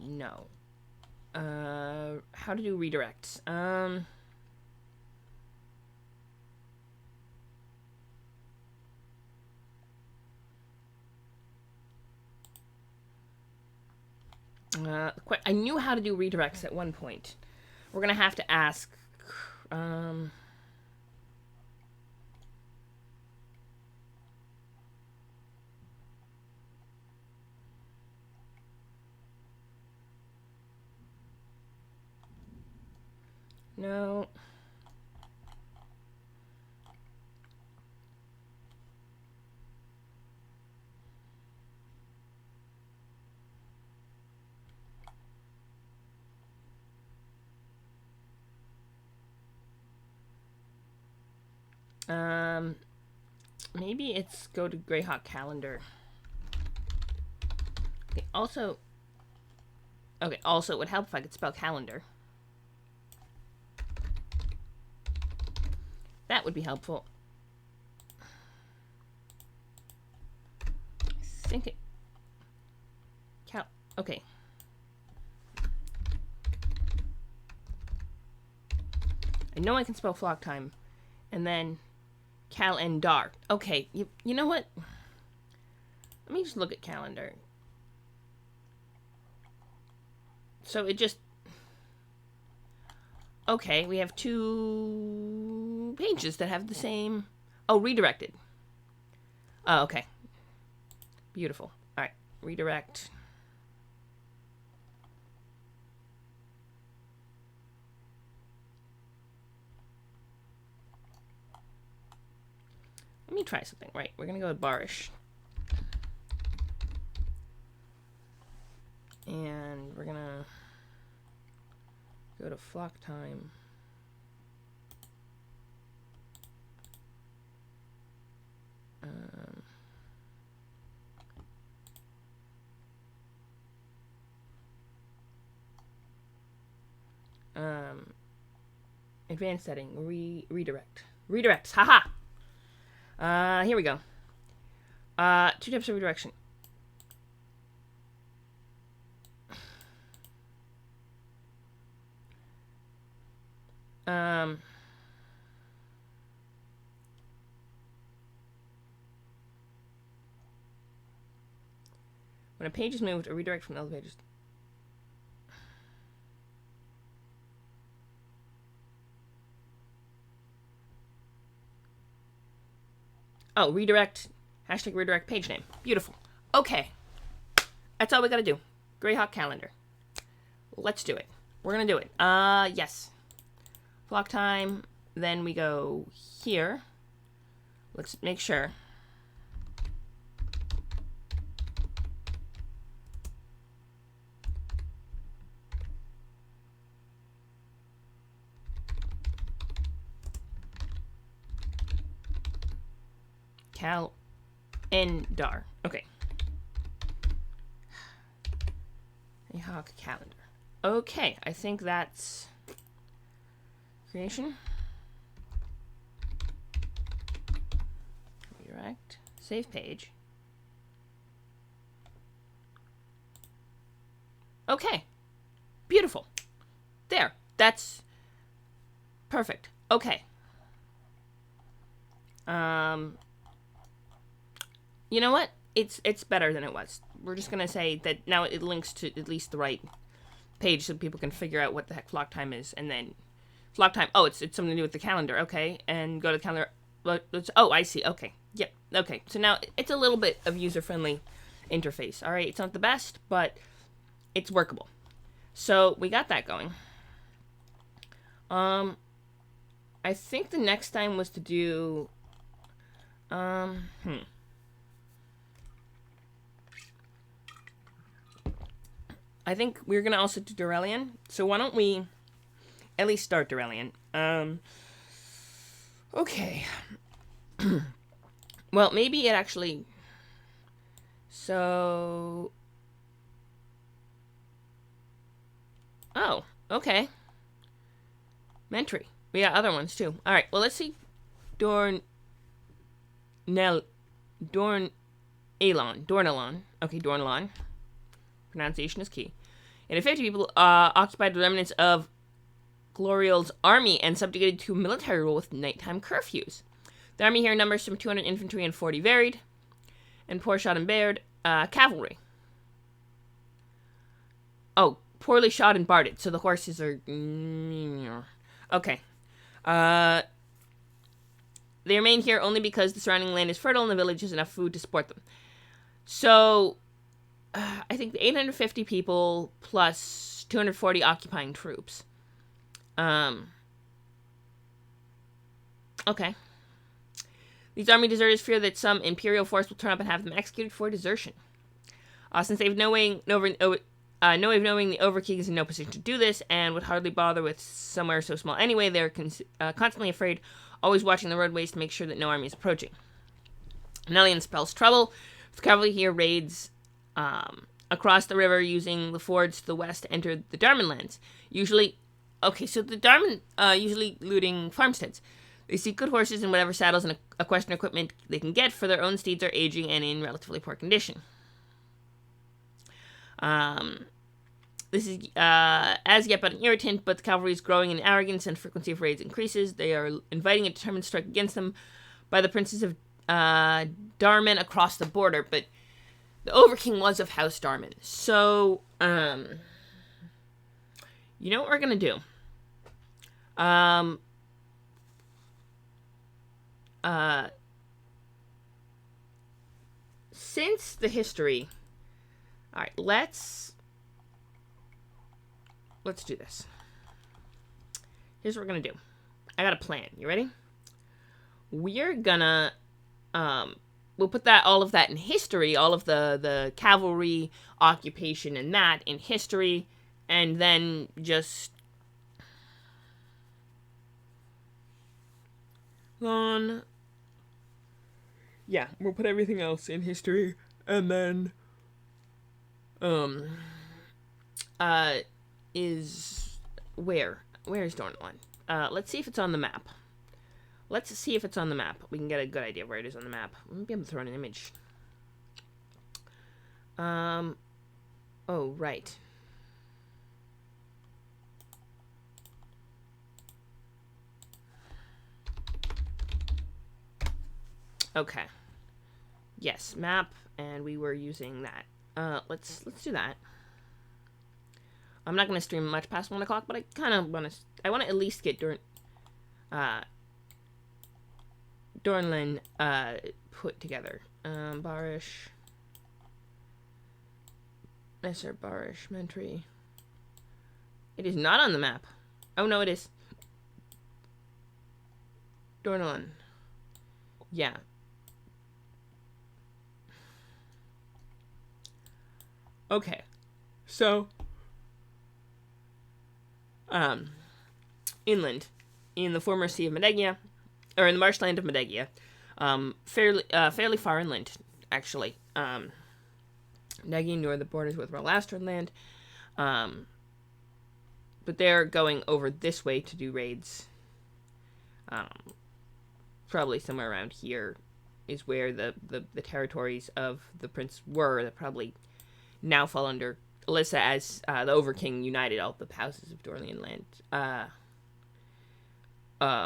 S1: No. How to do redirects? I knew how to do redirects at one point. We're gonna have to ask. No. Maybe it's go to Greyhawk calendar. Okay, also it would help if I could spell calendar. That would be helpful. I think it... Okay. I know I can spell flock time. And then calendar. Okay, you know what? Let me just look at calendar. So it just... Okay, we have 2 pages that have the same... Oh, redirected. Oh, okay. Beautiful. All right, redirect. Let me try something. Right, we're going to go with Barish. And we're going to go to flock time. Advanced setting. Redirect. Redirects. Haha. Here we go. 2 types of redirection. When a page is moved, a redirect from the other pages. Oh, redirect. Hashtag redirect page name. Beautiful. Okay. That's all we gotta do. Greyhawk calendar. Let's do it. We're gonna do it. Yes. Flock time. Then we go here. Let's make sure. Calendar. Okay. Greyhawk calendar. Okay, I think that's creation. Redirect. Save page. Okay. Beautiful. There. That's perfect. Okay. You know what? It's better than it was. We're just gonna say that now it links to at least the right page so people can figure out what the heck flock time is, and then flock time. Oh, it's something to do with the calendar. Okay, and go to the calendar. Oh, I see. Okay, yep. Okay, so now it's a little bit of user-friendly interface. All right, it's not the best, but it's workable. So we got that going. I think the next time was to do. I think we're gonna also do Durelian. So why don't we at least start Durelian? Okay. Well, maybe it actually. So. Oh, okay. Mentry. We got other ones too. All right. Well, let's see. Dornelon. Okay, Dornelon. Pronunciation is key. And 50 people occupied the remnants of Gloriel's army and subjugated to military rule with nighttime curfews. The army here numbers from 200 infantry and 40 varied, and poor shot and bared cavalry. Oh, poorly shot and barded, so the horses are. Okay. They remain here only because the surrounding land is fertile and the village has enough food to support them. So, I think the 850 people plus 240 occupying troops. Okay. These army deserters fear that some imperial force will turn up and have them executed for desertion. Since they have no way of knowing the Overking is in no position to do this, and would hardly bother with somewhere so small anyway, they're constantly afraid, always watching the roadways to make sure that no army is approaching. Nellian spells trouble. The cavalry here raids across the river using the fords to the west to enter the Darman lands. Usually, the Darman usually looting farmsteads. They seek good horses and whatever saddles and equestrian equipment they can get, for their own steeds are aging and in relatively poor condition. This is as yet but an irritant, but the cavalry is growing in arrogance and frequency of raids increases. They are inviting a determined strike against them by the princes of Darman across the border, but the Overking was of House Darman. So, you know what we're gonna do? Since the history, all right, let's do this. Here's what we're gonna do. I got a plan. You ready? We're gonna we'll put all of that in history, all of the cavalry occupation and that in history, and then just we'll put everything else in history, and then is where Where's Dornland? Let's see if it's on the map. Let's see if it's on the map. We can get a good idea of where it is on the map. Maybe I'm throwing an image. Oh, right. Okay. Yes, map, and we were using that. Let's do that. I'm not gonna stream much past 1 o'clock, but I kind of want to. I want to at least get Dornland put together. Barish, Messer Barish, Mentry. It is not on the map. Oh no, it is. Dornland. Yeah. Okay. So inland, in the former Sea of Medegia, or in the marshland of Medegia, fairly far inland, actually. Medegia near the borders with Rolastron land, but they're going over this way to do raids. Probably somewhere around here is where the territories of the prince were, that probably now fall under Alyssa as the Overking united all the houses of Dorlian land. Or I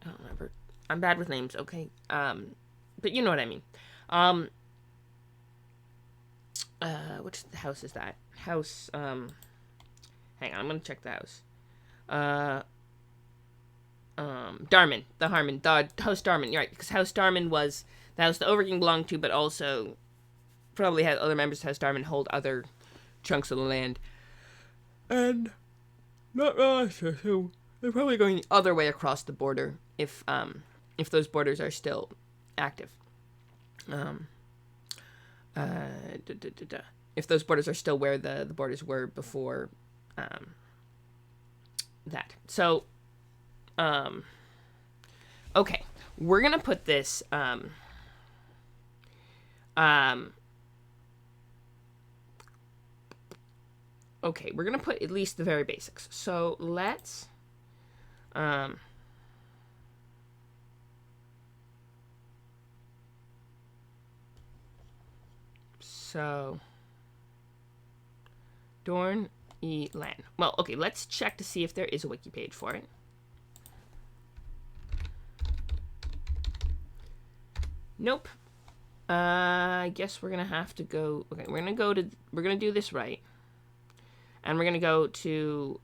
S1: don't remember. I'm bad with names, okay? But you know what I mean. Which house is that? House, hang on, I'm gonna check the house. Darman, the Harmon, the House Darman, you're right, because House Darman was the house the Overking belonged to, but also probably had other members of House Darman hold other chunks of the land. And not Rolastron, so they're probably going the other way across the border if those borders are still active. If those borders are still where the borders were before that. So, okay, we're gonna put this okay, we're gonna put at least the very basics. So let's so Dorn E Lan. Well, okay, let's check to see if there is a wiki page for it. Nope. I guess we're gonna have to go. Okay, we're gonna do this right, and we're gonna go to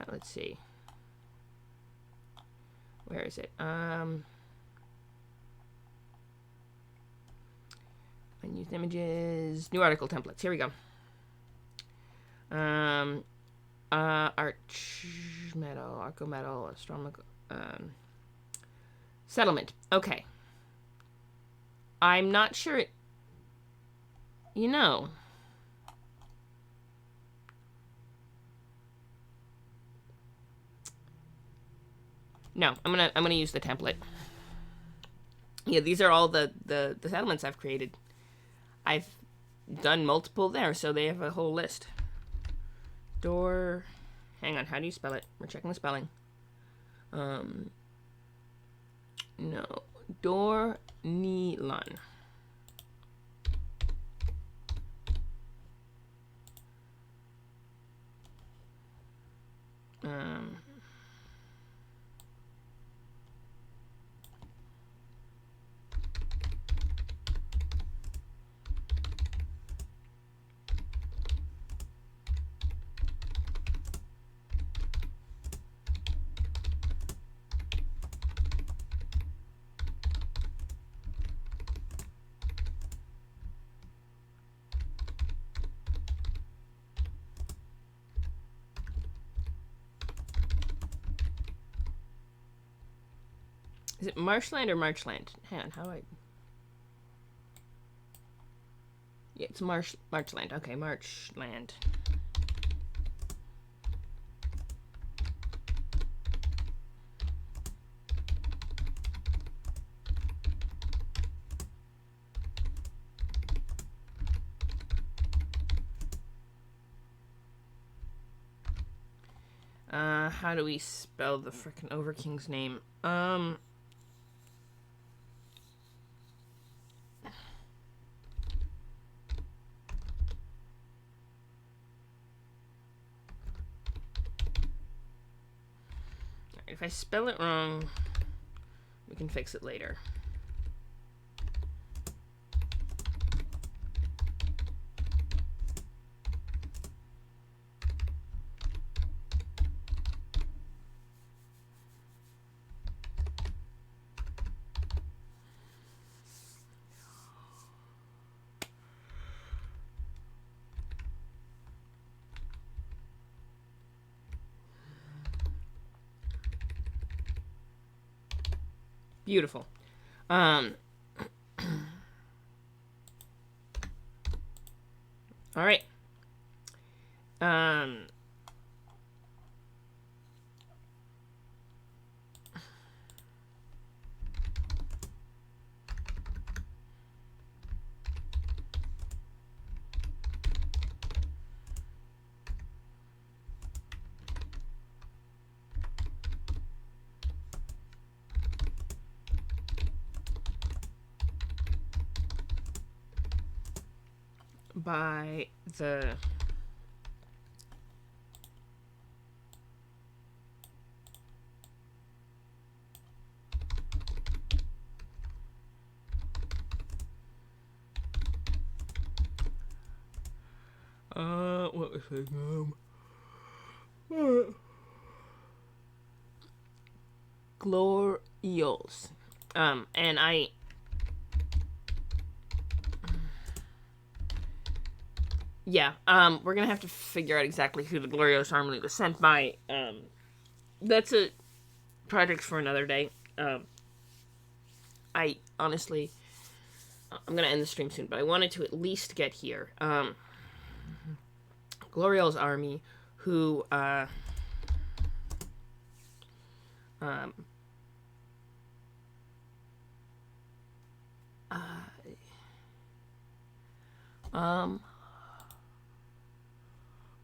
S1: let's see, where is it? Unused images, new article templates. Here we go. Arch metal, arco metal, astronomical. Settlement. Okay. I'm not sure. You know. No, I'm gonna use the template. Yeah, these are all the settlements I've created. I've done multiple there, so they have a whole list. Door. Hang on, how do you spell it? We're checking the spelling. No. Dornilan. Is it marshland or marchland? Hang on, how do I... Yeah, it's marchland. Okay, marchland. How do we spell the frickin' Overking's name? If I spell it wrong, we can fix it later. Beautiful. All right. By the what was his name? Glorios. And yeah, we're gonna have to figure out exactly who the Glorios Army was sent by. That's a project for another day. I honestly, I'm gonna end the stream soon, but I wanted to at least get here. Gloriel's army, who,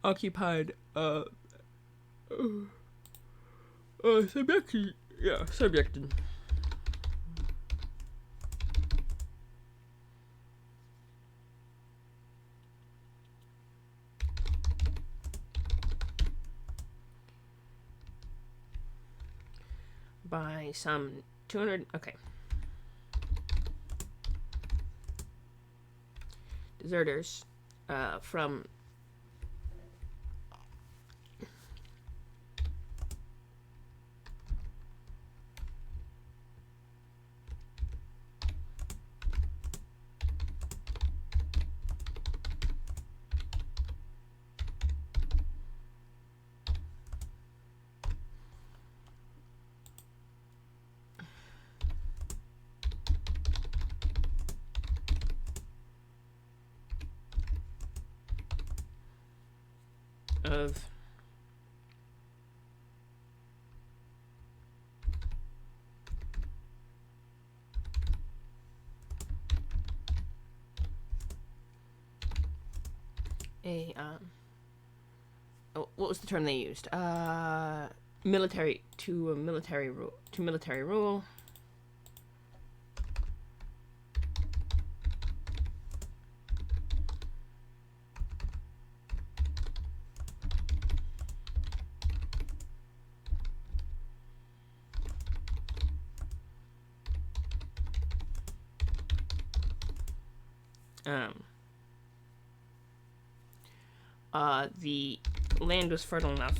S1: occupied, subjected, yeah, subjected. By some 200, okay. Deserters, from of a what was the term they used? Military to a military rule to military rule. The land was fertile enough.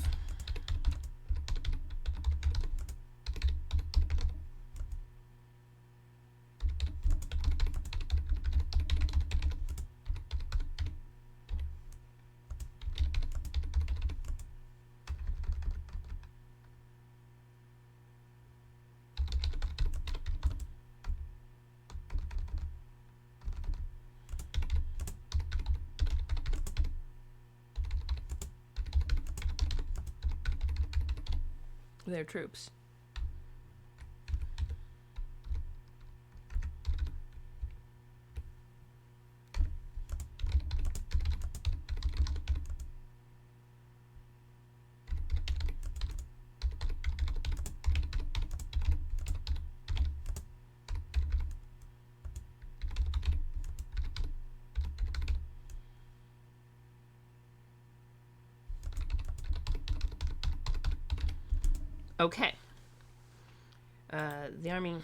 S1: Their troops. Okay. The army...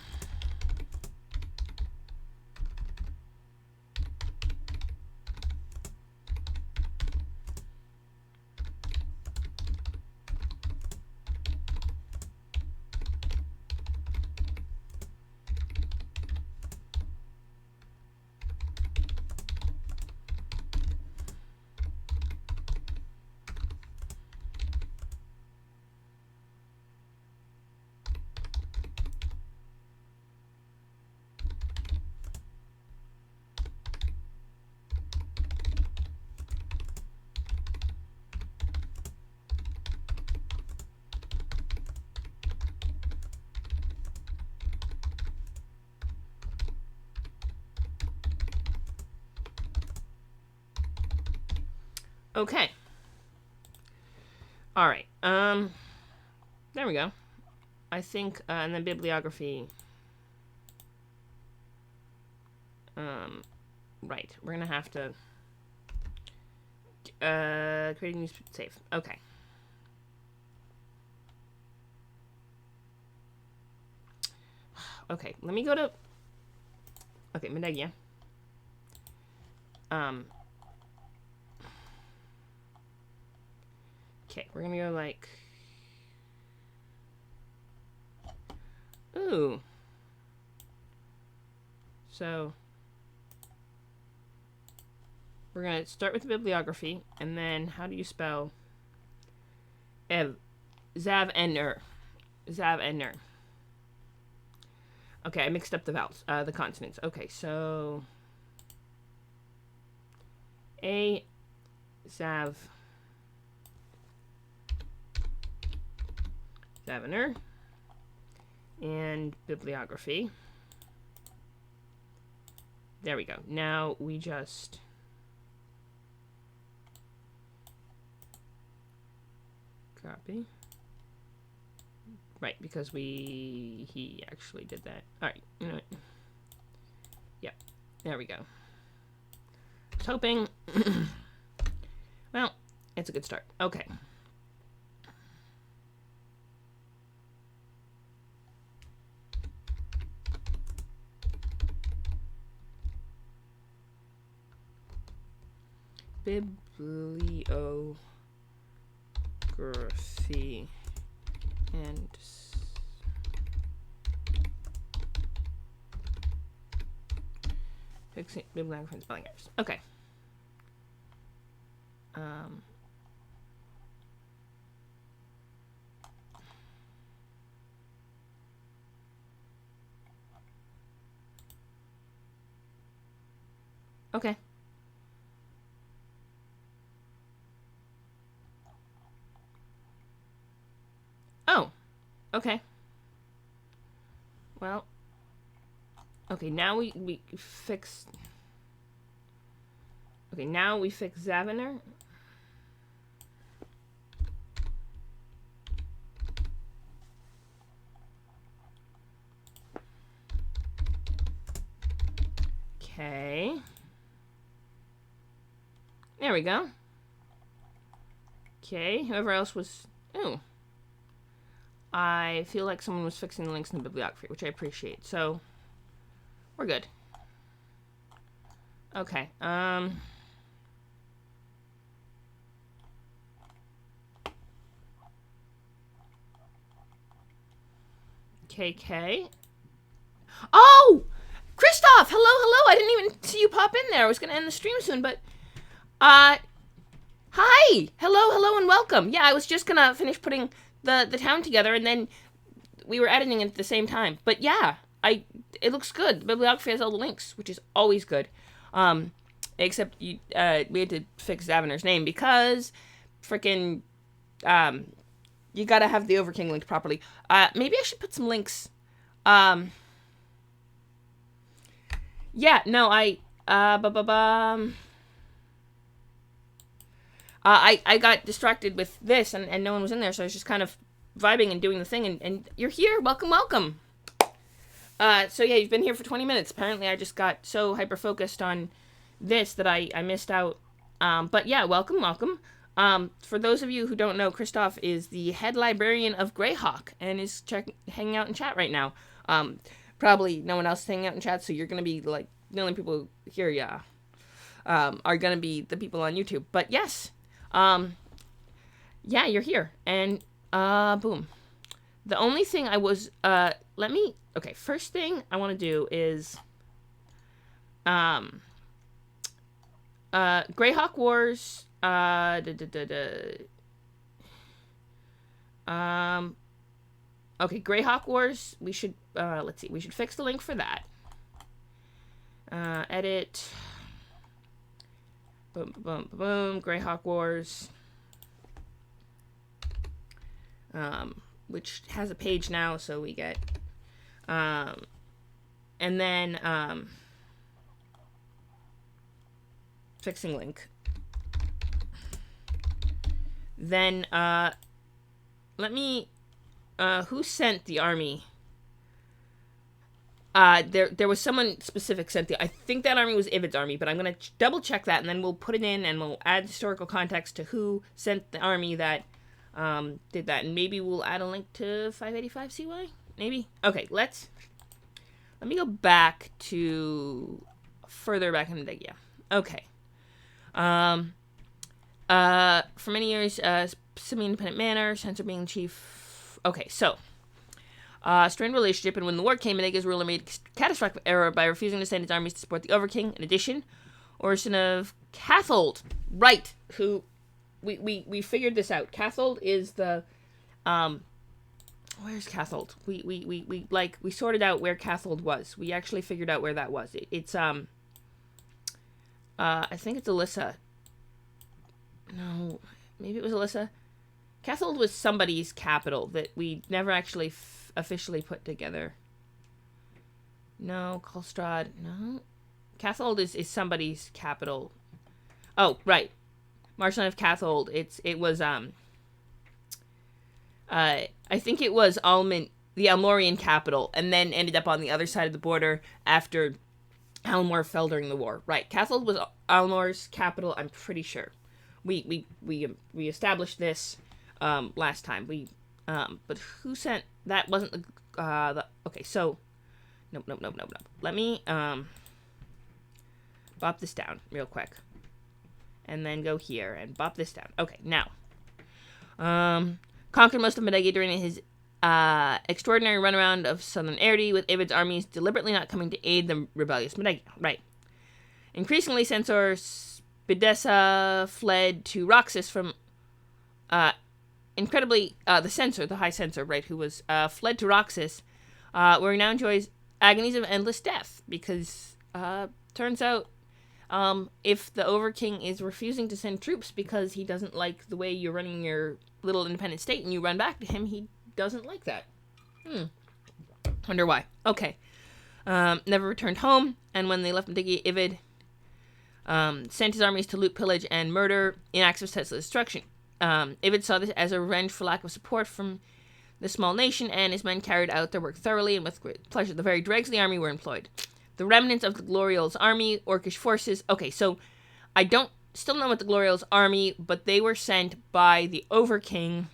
S1: Okay. All right. There we go. I think, and then bibliography. Right. We're gonna have to, creating new save. Okay. Okay. Let me go to, okay, Medegia. Okay, we're gonna go like... Ooh. So... We're gonna start with the bibliography, and then how do you spell... Zav-Enner. Zav-Enner. Okay, I mixed up the vowels, the consonants. Okay, so... Zav... Zav-Enner. And bibliography. There we go. Now we just... Copy. Right, because he actually did that. Alright, you know what? Yep, there we go. I was hoping... Well, it's a good start. Okay. Bibliography and fixing bibliography and spelling errors. Okay. Okay. Oh, okay. Well, okay, now we fix... Okay, now we fix Zav-Enner. Okay. There we go. Okay, whoever else was... Oh. I feel like someone was fixing the links in the bibliography, which I appreciate. So, we're good. Okay, KK. Oh! Christoph! Hello, hello! I didn't even see you pop in there. I was going to end the stream soon, but... Hi! Hello, hello, and welcome. Yeah, I was just going to finish putting the town together, and then we were editing it at the same time. But yeah, it looks good. The bibliography has all the links, which is always good. Except we had to fix Zav-Enner's name because frickin' you gotta have the Overking linked properly. Maybe I should put some links. Yeah, no, I got distracted with this, and no one was in there, so I was just kind of vibing and doing the thing, and you're here. Welcome, welcome. So yeah, you've been here for 20 minutes. Apparently, I just got so hyper-focused on this that I missed out. But yeah, welcome, welcome. For those of you who don't know, Christoph is the head librarian of Greyhawk and is hanging out in chat right now. Probably no one else is hanging out in chat, so you're going to be like the only people here, are going to be the people on YouTube. But yes, yeah, you're here. And, boom. The only thing I was, okay, first thing I want to do is, Greyhawk Wars, okay, Greyhawk Wars, we should, let's see, we should fix the link for that. Edit. Boom, boom, boom, Greyhawk Wars. Which has a page now, so we get, and then, fixing link. Then, let me, who sent the army? There was someone specific sent I think that army was Ivid's army, but I'm gonna double check that, and then we'll put it in, and we'll add historical context to who sent the army that, did that, and maybe we'll add a link to 585 CY? Maybe? Okay, let me go back to further back in the day, yeah. Okay. For many years, semi-independent manner, censor being chief. Okay, so, strained relationship, and when the war came, Medega's ruler made a catastrophic error by refusing to send his armies to support the Overking. In addition, Orson of Cathold, right, who, we figured this out. Cathold is the, where's Cathold? We sorted out where Cathold was. We actually figured out where that was. It's, I think it's Alyssa. No, maybe it was Alyssa. Cathold was somebody's capital that we never actually officially put together. No, Kolstrad, no. Cathold is somebody's capital. Oh, right. Marshland of Cathold. It was I think it was the Almorian capital, and then ended up on the other side of the border after Almor fell during the war. Right. Cathold was Almor's capital, I'm pretty sure. We established this last time. But who sent that? Wasn't the okay, so nope. Let me bop this down real quick. And then go here and bop this down. Okay, now. Conquered most of Medega during his extraordinary runaround of southern Erde, with Ivid's armies deliberately not coming to aid the rebellious Medega. Right. Increasingly, Censor Spidessa fled to Roxas from, incredibly, the censor, the high censor, right, who was, fled to Roxas, where he now enjoys agonies of endless death, because, turns out, if the Overking is refusing to send troops because he doesn't like the way you're running your little independent state and you run back to him, he doesn't like that. Wonder why. Okay. Never returned home, and when they left Medega, Ivid sent his armies to loot, pillage, and murder in acts of senseless destruction. Ivid saw this as a revenge for lack of support from the small nation, and his men carried out their work thoroughly and with great pleasure. The very dregs of the army were employed. The remnants of the Gloriol's army, Orcish forces. Okay, so I still don't know about the Gloriol's army, but they were sent by the Overking,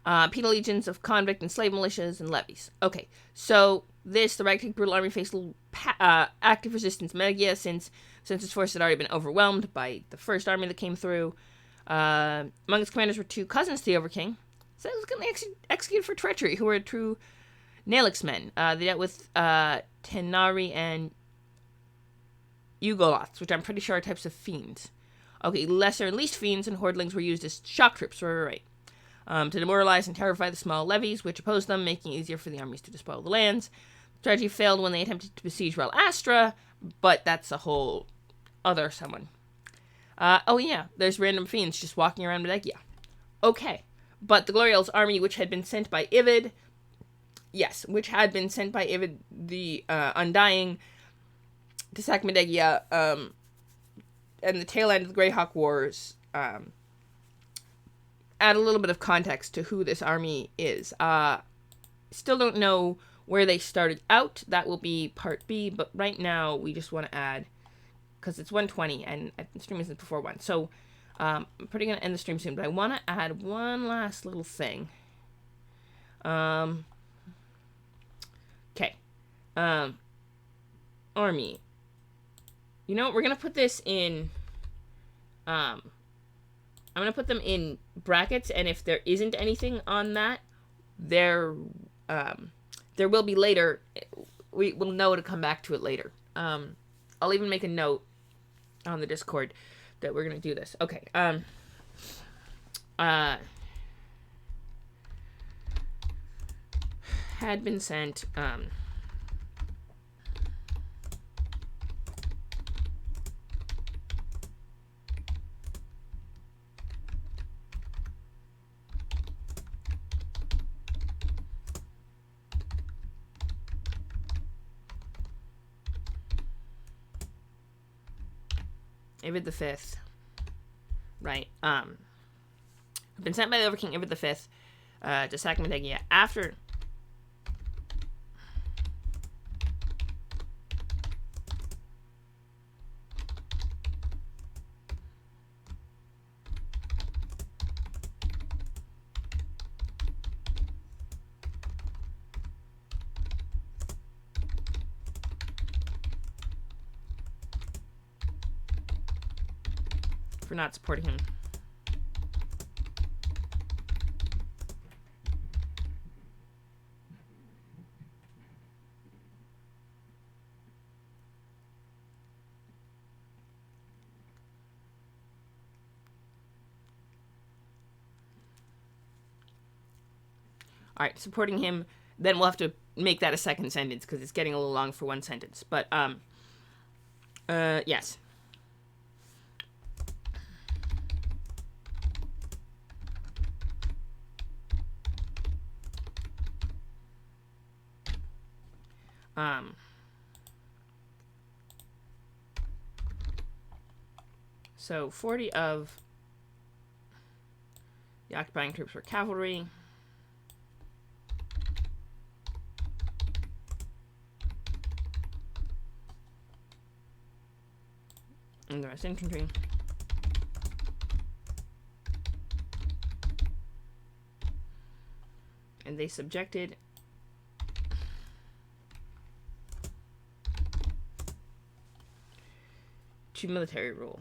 S1: penal legions of convict and slave militias and levies. Okay, so the ragtag brutal army faced active resistance Medegia since its forces had already been overwhelmed by the first army that came through. Among its commanders were two cousins to the Overking, so it was going to be executed for treachery, who were true Nalix men. They dealt with Tenari and Ugoloths, which I'm pretty sure are types of fiends. Okay, lesser and least fiends and hordlings were used as shock troops, right. To demoralize and terrify the small levies, which opposed them, making it easier for the armies to despoil the lands. The strategy failed when they attempted to besiege Rel Astra, but that's a whole other someone. Oh yeah, there's random fiends just walking around Medegia. Okay, but the Gloriol's army, which had been sent by Ivid, the Undying, to sack Medegia, and the tail end of the Greyhawk Wars, add a little bit of context to who this army is. Still don't know where they started out. That will be part B, but right now we just want to add, because it's 1:20 and the stream isn't before 1. So, I'm pretty gonna end the stream soon, but I want to add one last little thing. Okay. Army. You know, we're gonna put this in. I'm gonna put them in brackets, and if there isn't anything on that, there will be later. We will know to come back to it later. I'll even make a note on the Discord that we're gonna do this. Okay. Had been sent. Ibid the Fifth. Right. Been sent by the Overking Ibid the Fifth to Sacramento after. For not supporting him. All right, supporting him. Then we'll have to make that a second sentence because it's getting a little long for one sentence. But yes. So 40 of the occupying troops were cavalry. And the rest infantry. And they subjected to military rule.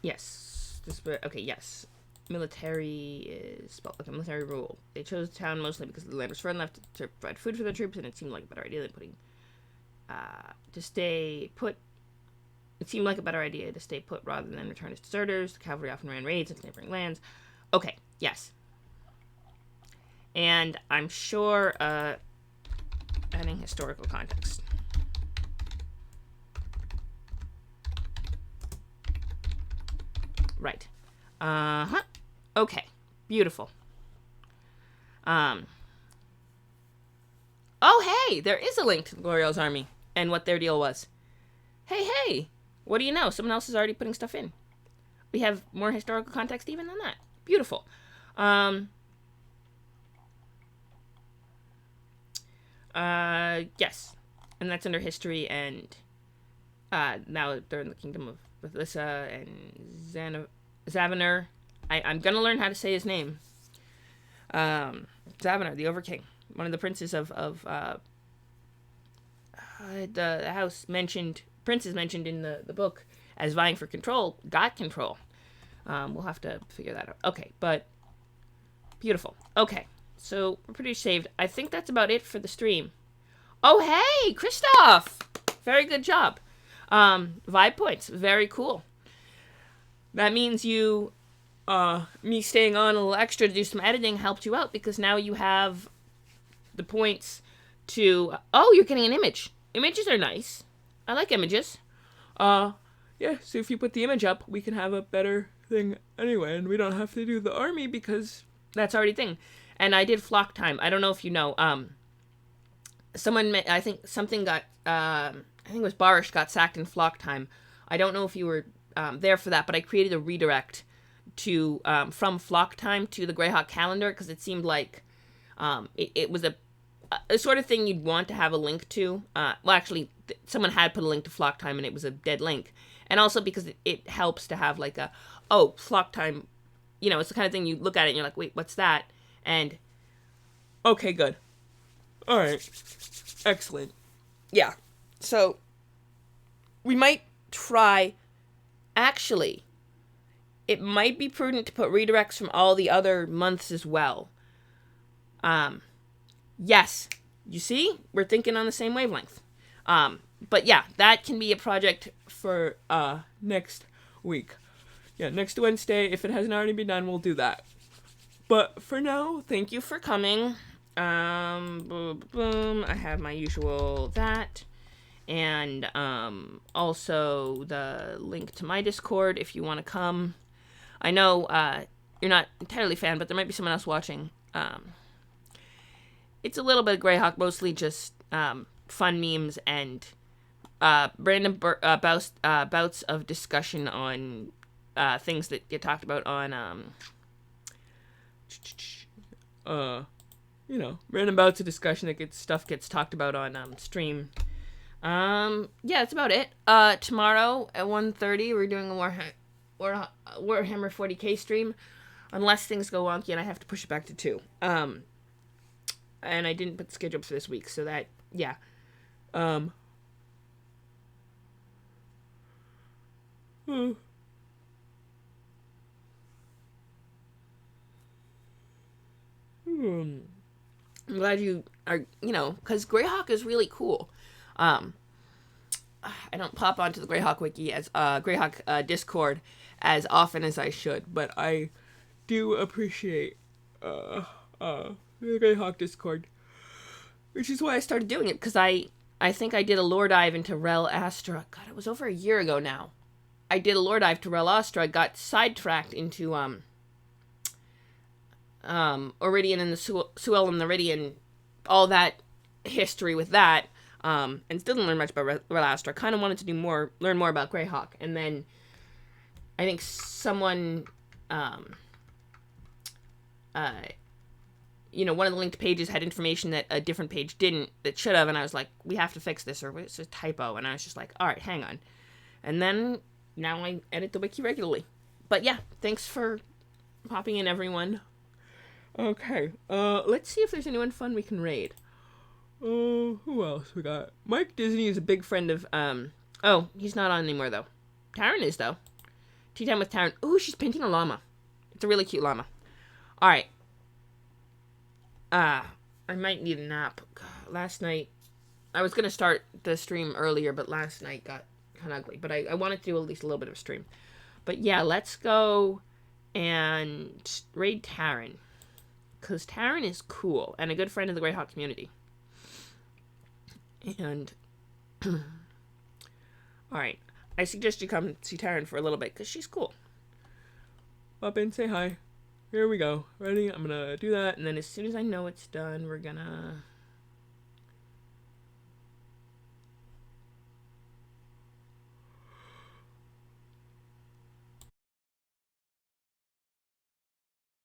S1: Yes. Okay, yes. Military is spelled like a military rule. They chose the town mostly because the land was far enough to provide food for their troops, and it seemed like a better idea than putting to stay put. It seemed like a better idea to stay put rather than return as deserters. The cavalry often ran raids into neighboring lands. Okay, yes. And I'm sure adding historical context. Right. Uh-huh. Okay. Beautiful. Oh, hey! There is a link to the Gloriel's army and what their deal was. Hey! What do you know? Someone else is already putting stuff in. We have more historical context even than that. Beautiful. Yes. And that's under history, and now they're in the kingdom of Bethissa and Zavanur. I'm gonna learn how to say his name. Zavanur, the Overking, one of the princes of the house mentioned, princes mentioned in the book as vying for control, got control. We'll have to figure that out. Okay, but beautiful. Okay, so we're pretty saved. I think that's about it for the stream. Oh, hey, Christoph! Very good job. Vibe points. Very cool. That means you, me staying on a little extra to do some editing helped you out because now you have the points to, oh, you're getting an image. Images are nice. I like images. Yeah, so if you put the image up, we can have a better thing anyway, and we don't have to do the army because that's already a thing. And I did flock time. I don't know if you know, someone, I think something got, I think it was Barish got sacked in flock time. I don't know if you were there for that, but I created a redirect to from flock time to the Greyhawk calendar because it seemed like it was a sort of thing you'd want to have a link to. Well, actually, someone had put a link to flock time and it was a dead link. And also because it helps to have like oh, flock time. You know, it's the kind of thing you look at it and you're like, wait, what's that? And, okay, good. All right. Excellent. Yeah. So, we might try, actually, it might be prudent to put redirects from all the other months as well. Yes. You see? We're thinking on the same wavelength. But yeah, that can be a project for, next week. Yeah, next Wednesday, if it hasn't already been done, we'll do that. But for now, thank you for coming. Boom. I have my usual that. And also the link to my Discord if you want to come. I know you're not entirely a fan, but there might be someone else watching. It's a little bit of Greyhawk, mostly just fun memes and random bouts of discussion on things that get talked about on random bouts of discussion that gets talked about on stream. Yeah, that's about it. Tomorrow at 1:30 we're doing a Warhammer 40k stream, unless things go wonky and I have to push it back to 2. And I didn't put the schedule up for this week, so that, yeah. I'm glad you are, because Greyhawk is really cool. I don't pop onto the Greyhawk wiki as Greyhawk Discord as often as I should, but I do appreciate the Greyhawk Discord, which is why I started doing it, because I think I did a lore dive into Rel Astra. God, it was over a year ago now. I did a lore dive to Rel Astra. I got sidetracked into Iridian and the Suellum Neridian, all that history with that, and still didn't learn much about Rel Astra. Kind of wanted to learn more about Greyhawk, and then I think someone, one of the linked pages had information that a different page didn't, that should have, and I was like, we have to fix this, or it's a typo, and I was just like, alright, hang on. And then, now I edit the wiki regularly. But yeah, thanks for popping in, everyone. Okay, let's see if there's anyone fun we can raid. Who else we got? Mike Disney is a big friend of, he's not on anymore, though. Taryn is, though. Tea time with Taryn. Ooh, she's painting a llama. It's a really cute llama. Alright. I might need a nap. God, last night, I was gonna start the stream earlier, but last night got kind of ugly. But I wanted to do at least a little bit of a stream. But yeah, let's go and raid Taryn. Because Taryn is cool, and a good friend of the Greyhawk community. And, alright, I suggest you come see Taryn for a little bit, because she's cool. Pop in, say hi. Here we go. Ready? I'm gonna do that, and then as soon as I know it's done, we're gonna